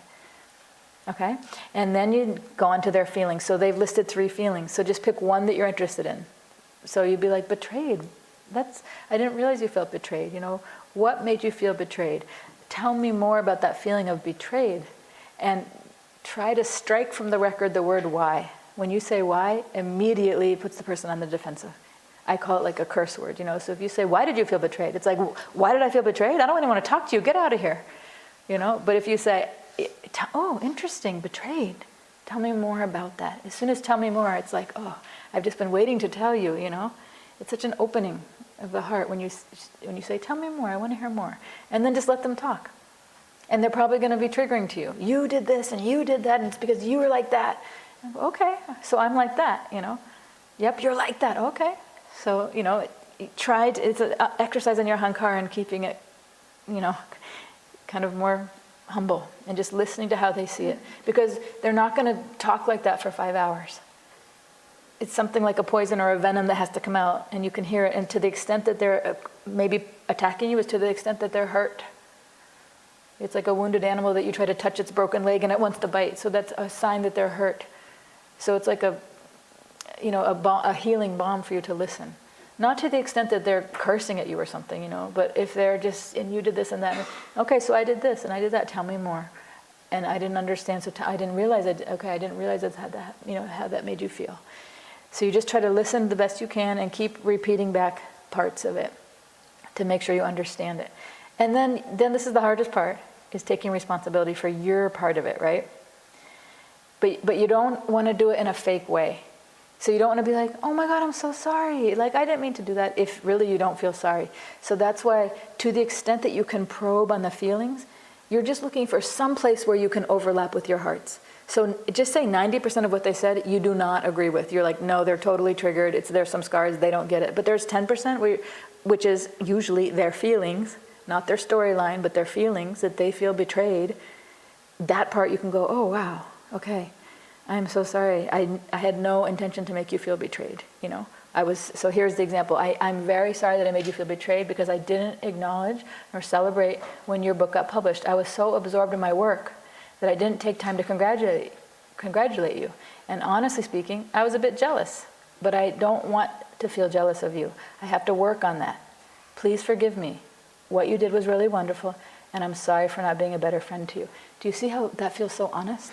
Okay? And then you go on to their feelings. So they've listed 3 feelings. So just pick one that you're interested in. So you'd be like, betrayed. I didn't realize you felt betrayed. What made you feel betrayed? Tell me more about that feeling of betrayed. And try to strike from the record the word why. When you say why, immediately it puts the person on the defensive. I call it like a curse word, So if you say, why did you feel betrayed? It's like, why did I feel betrayed? I don't even want to talk to you. Get out of here. But if you say, oh, interesting, betrayed. Tell me more about that. As soon as tell me more, it's like, oh, I've just been waiting to tell you, It's such an opening of the heart when you say, tell me more, I want to hear more. And then just let them talk. And they're probably going to be triggering to you. You did this and you did that, and it's because you were like that. I go, okay, so I'm like that, Yep, you're like that, okay. So, it's an exercise in your ahankara and keeping it, kind of more humble and just listening to how they see it. Because they're not going to talk like that for 5 hours. It's something like a poison or a venom that has to come out, and you can hear it. And to the extent that they're maybe attacking you is to the extent that they're hurt. It's like a wounded animal that you try to touch its broken leg and it wants to bite. So that's a sign that they're hurt. So it's like a healing balm for you to listen. Not to the extent that they're cursing at you or something, but if they're just, and you did this and that. Okay, so I did this and I did that. Tell me more. And I didn't understand, so I didn't realize I didn't realize how that made you feel. So you just try to listen the best you can and keep repeating back parts of it to make sure you understand it. And then this is the hardest part, is taking responsibility for your part of it, right? But you don't want to do it in a fake way. So you don't want to be like, oh my God, I'm so sorry. Like, I didn't mean to do that, if really you don't feel sorry. So that's why, to the extent that you can probe on the feelings, you're just looking for some place where you can overlap with your hearts. So just say 90% of what they said you do not agree with. You're like, no, they're totally triggered. There's some scars, they don't get it. But there's 10% which is usually their feelings, not their storyline, but their feelings, that they feel betrayed. That part you can go, oh wow, okay. I'm so sorry. I had no intention to make you feel betrayed. So here's the example. I'm very sorry that I made you feel betrayed because I didn't acknowledge or celebrate when your book got published. I was so absorbed in my work that I didn't take time to congratulate you. And honestly speaking, I was a bit jealous, but I don't want to feel jealous of you. I have to work on that. Please forgive me. what you did was really wonderful, and I'm sorry for not being a better friend to you. Do you see how that feels so honest?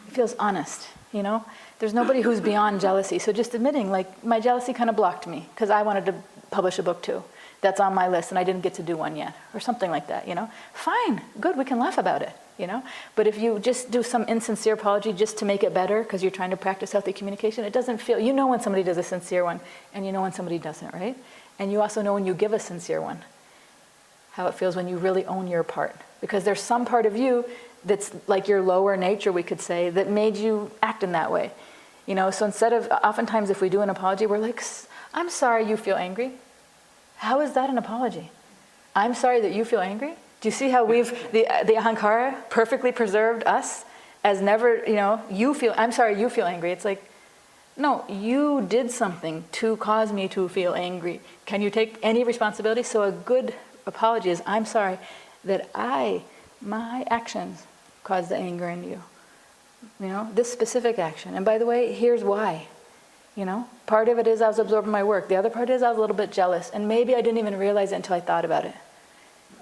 It feels honest, you know? There's nobody who's beyond jealousy. So just admitting, like, my jealousy kind of blocked me because I wanted to publish a book too. That's on my list and I didn't get to do one yet, or something like that, you know? Fine, good, we can laugh about it, you know? But if you just do some insincere apology just to make it better because you're trying to practice healthy communication, it doesn't feel, you know when somebody does a sincere one and you know when somebody doesn't, right? And you also know when you give a sincere one, how it feels when you really own your part. Because there's some part of you that's like your lower nature, we could say, that made you act in that way. You know, so instead of, oftentimes if we do an apology, we're like, I'm sorry you feel angry. How is that an apology? I'm sorry that you feel angry? Do you see how we've, the Ahankara perfectly preserved us as never, you know, I'm sorry you feel angry. It's like, no, you did something to cause me to feel angry. Can you take any responsibility? So a good apology is, I'm sorry that my actions caused the anger in you. You know, this specific action. And by the way, here's why. You know, part of it is I was absorbed in my work. The other part is I was a little bit jealous. And maybe I didn't even realize it until I thought about it.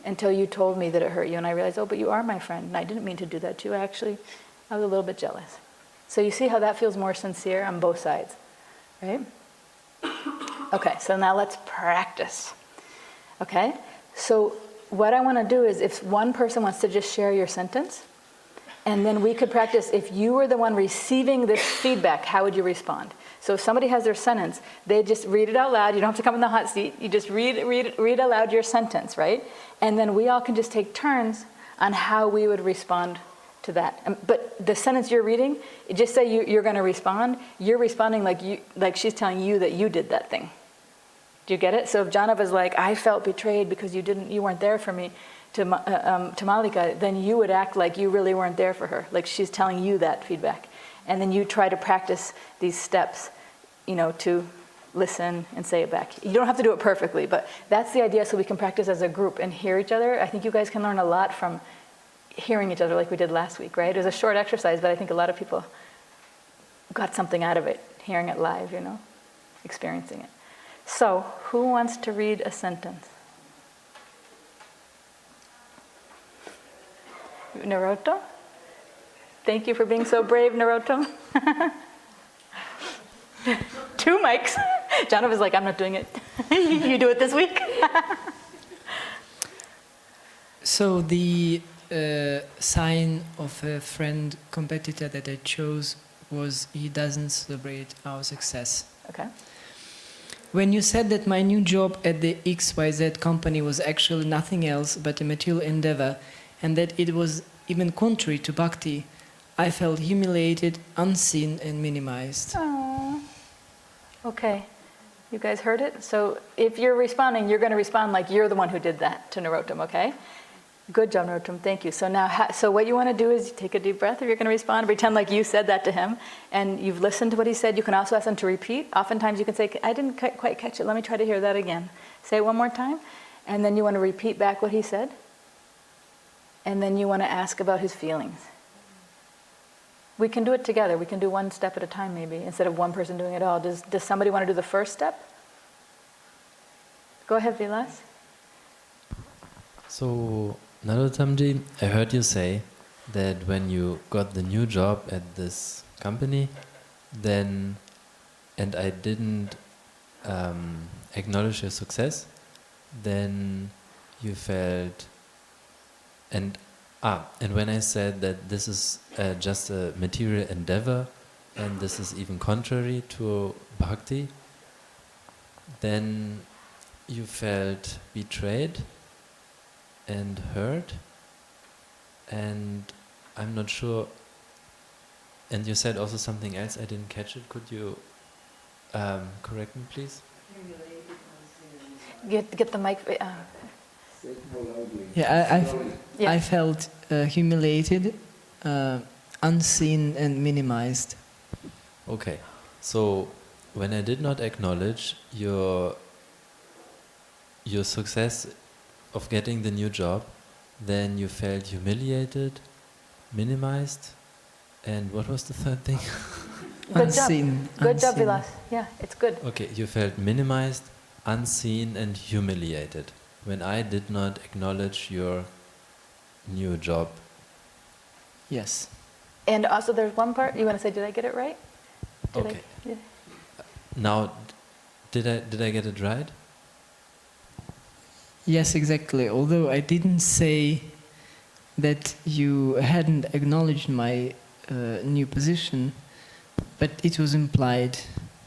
Until you told me that it hurt you. And I realized, oh, but you are my friend. And I didn't mean to do that to you. Actually, I was a little bit jealous. So you see how that feels more sincere on both sides, right? Okay, so now let's practice. Okay? So what I want to do is if one person wants to just share your sentence, and then we could practice, if you were the one receiving this feedback, how would you respond? So if somebody has their sentence, they just read it out loud. You don't have to come in the hot seat. You just read aloud your sentence, right? And then we all can just take turns on how we would respond to that. But the sentence you're reading, just say you're going to respond. You're responding like she's telling you that you did that thing. Do you get it? So if Janava's like, I felt betrayed because you weren't there for me, to Malika, then you would act like you really weren't there for her, like she's telling you that feedback. And then you try to practice these steps, you know, to listen and say it back. You don't have to do it perfectly, but that's the idea, so we can practice as a group and hear each other. I think you guys can learn a lot from hearing each other like we did last week, right? It was a short exercise, but I think a lot of people got something out of it, hearing it live, you know, experiencing it. So, who wants to read a sentence? Narottam? Thank you for being so brave, Narottam. 2 mics. Jonathan's like, I'm not doing it. You do it this week. So the sign of a friend competitor that I chose was he doesn't celebrate our success. Okay. When you said that my new job at the XYZ company was actually nothing else but a material endeavor, and that it was even contrary to bhakti, I felt humiliated, unseen, and minimized. Aww. Okay. You guys heard it? So if you're responding, you're going to respond like you're the one who did that to Narottam, okay? Good job, Narottam. Thank you. So now, so what you want to do is take a deep breath if you're going to respond, pretend like you said that to him, and you've listened to what he said. You can also ask him to repeat. Oftentimes you can say, I didn't quite catch it. Let me try to hear that again. Say it one more time. And then you want to repeat back what he said. And then you want to ask about his feelings. We can do it together. We can do one step at a time maybe, instead of one person doing it all. Does somebody want to do the first step? Go ahead, Vilas. So, Narottamji, I heard you say that when you got the new job at this company, then, and I didn't acknowledge your success, then you felt, and when I said that this is just a material endeavor, and this is even contrary to bhakti, then you felt betrayed and hurt, and I'm not sure, and you said also something else, I didn't catch it. Could you correct me, please? Get the mic. Yeah, I felt humiliated, unseen, and minimized. Okay, so when I did not acknowledge your success of getting the new job, then you felt humiliated, minimized, and what was the third thing? Unseen. Good job, Vilas. Yeah, it's good. Okay, you felt minimized, unseen, and humiliated. when I did not acknowledge your new job. Yes. And also there's one part, you want to say, did I get it right? Okay. Yeah. Now, did I get it right? Yes, exactly. Although I didn't say that you hadn't acknowledged my new position, but it was implied.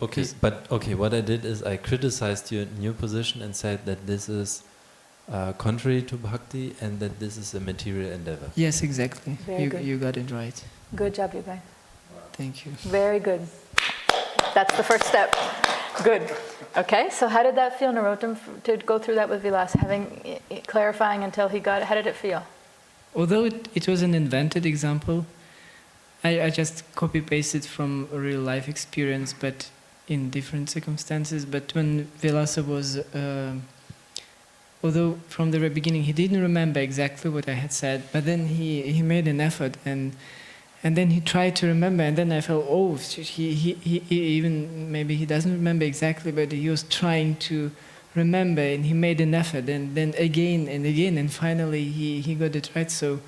Okay, but okay, what I did is I criticized your new position and said that this is contrary to bhakti and that this is a material endeavor. Yes, exactly. Very good. You got it right. Good job, you guys. Thank you. Very good. That's the first step. Good. Okay, so how did that feel, Narottam, to go through that with Vilas, clarifying until he got it? How did it feel? Although it was an invented example, I just copy-pasted from a real-life experience, but in different circumstances. But when Vilasa was, although from the very beginning he didn't remember exactly what I had said, but then he made an effort and then he tried to remember, and then I felt, oh, he even, maybe he doesn't remember exactly, but he was trying to remember, and he made an effort, and then again and again, and finally he got it right. So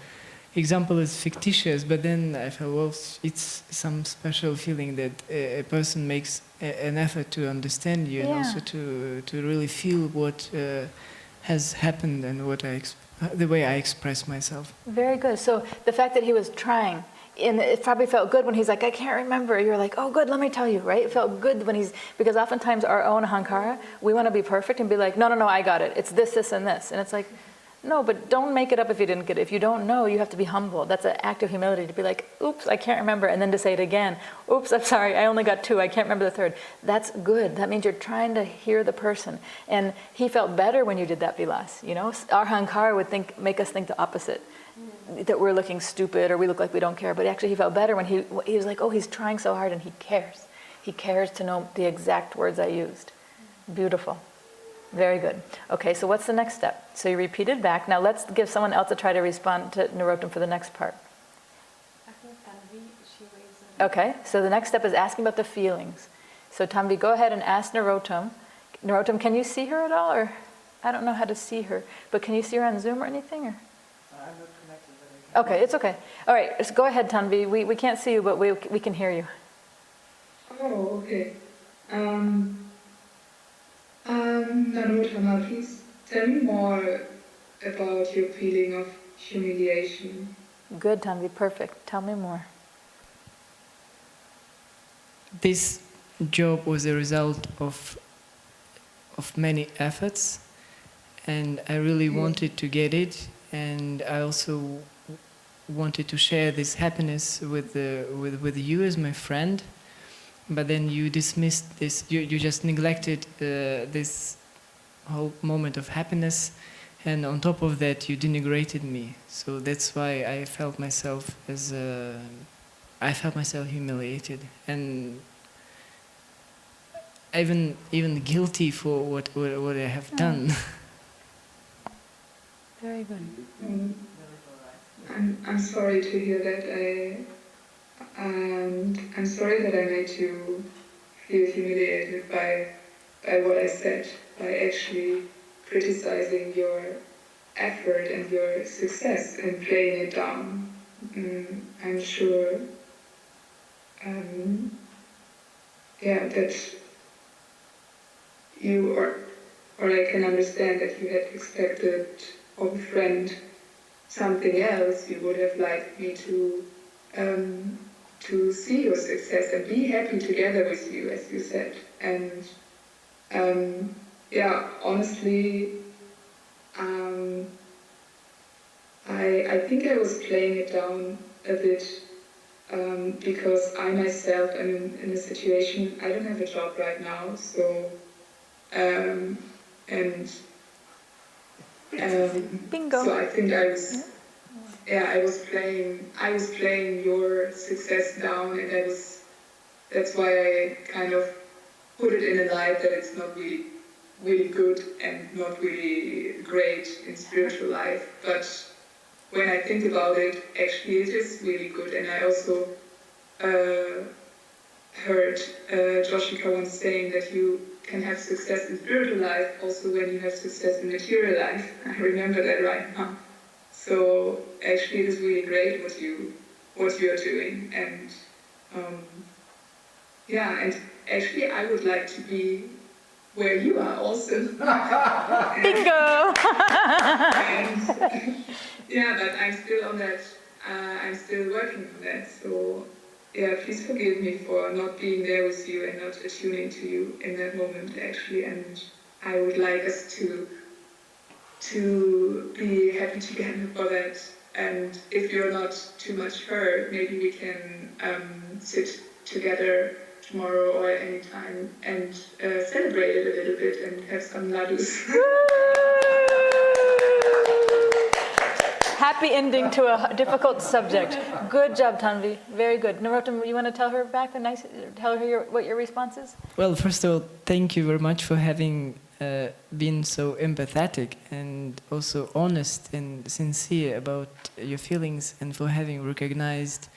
example is fictitious, but then I felt, well, it's some special feeling that a person makes an effort to understand you, and also to really feel what has happened and what the way I express myself. Very good. So the fact that he was trying, and it probably felt good when he's like, I can't remember. You're like, oh, good, let me tell you, right? It felt good when because oftentimes our own Ahankara, we want to be perfect and be like, no, I got it. It's this, this, and this. And it's like, no, but don't make it up if you didn't get it. If you don't know, you have to be humble. That's an act of humility to be like, oops, I can't remember. And then to say it again, oops, I'm sorry, I only got 2. I can't remember the 3rd. That's good. That means you're trying to hear the person. And he felt better when you did that, Vilas. You know, our Ahankara would make us think the opposite. That we're looking stupid or we look like we don't care. But actually he felt better when he was like, oh, he's trying so hard and he cares. He cares to know the exact words I used. Beautiful. Very good. Okay, so what's the next step? So you repeated back. Now let's give someone else a try to respond to Narottam for the next part. Okay, so the next step is asking about the feelings. So Tanvi, go ahead and ask Narottam. Narottam, can you see her at all? Or I don't know how to see her, but can you see her on Zoom or anything? Or? I'm not connected, but I can. Okay, it's okay. All right, just go ahead, Tanvi. We can't see you, but we can hear you. Oh, okay. Narottam, please tell me more about your feeling of humiliation. Good, Tanvi, perfect. Tell me more. This job was a result of many efforts, and I really wanted to get it, and I also wanted to share this happiness with you as my friend. But then you dismissed this, you just neglected this whole moment of happiness, and on top of that you denigrated me. So that's why I felt myself humiliated, and even guilty for what I have done. Very good. I'm sorry to hear that. I'm sorry that I made you feel humiliated by what I said, by actually criticizing your effort and your success and playing it down. I'm sure, that you or I can understand that you had expected of a friend something else. You would have liked me to see your success and be happy together with you, as you said. And honestly, I think I was playing it down a bit because I myself am in a situation, I don't have a job right now, so Bingo. so I think I was playing your success down, and that's why I kind of put it in a light that it's not really good and not really great in spiritual life. But when I think about it, actually it is really good. And I also heard Joshika once saying that you can have success in spiritual life also when you have success in material life. I remember that right now. So actually it is really great what you are doing, and and actually I would like to be where you are also. Bingo! But I'm still on that. I'm still working on that. So please forgive me for not being there with you and not attuning to you in that moment actually. And I would like us to be happy together for that. And if you're not too much hurt, maybe we can sit together tomorrow or any time and celebrate it a little bit and have some ladus. Happy ending to a difficult subject. Good job, Tanvi. Very good. Narottam, you want to tell her back tell her what your response is? Well, first of all, thank you very much for having been so empathetic and also honest and sincere about your feelings, and for having recognized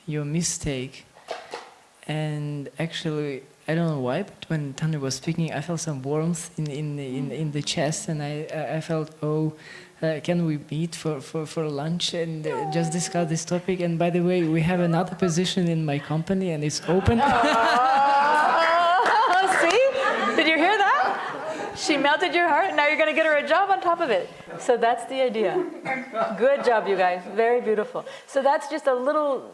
your mistake. And actually, I don't know why, but when Tanvi was speaking, I felt some warmth in the chest, and I felt, can we meet for lunch and just discuss this topic? And by the way, we have another position in my company, and it's open. See? Did you hear that? She melted your heart, and now you're going to get her a job on top of it. So that's the idea. Good job, you guys. Very beautiful. So that's just a little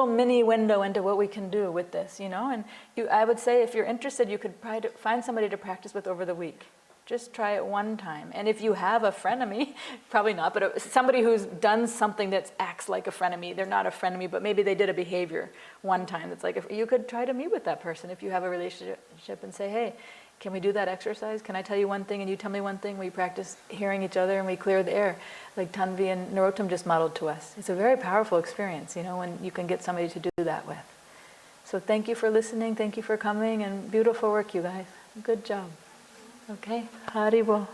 mini window into what we can do with this, And I would say if you're interested, you could find somebody to practice with over the week. Just try it one time. And if you have a frenemy, probably not, but somebody who's done something that acts like a frenemy, they're not a frenemy, but maybe they did a behavior one time that's like, if you could try to meet with that person if you have a relationship and say, hey, can we do that exercise? Can I tell you one thing and you tell me one thing? We practice hearing each other and we clear the air, like Tanvi and Narottam just modeled to us. It's a very powerful experience, when you can get somebody to do that with. So thank you for listening, thank you for coming, and beautiful work, you guys. Good job. Okay, Haribol.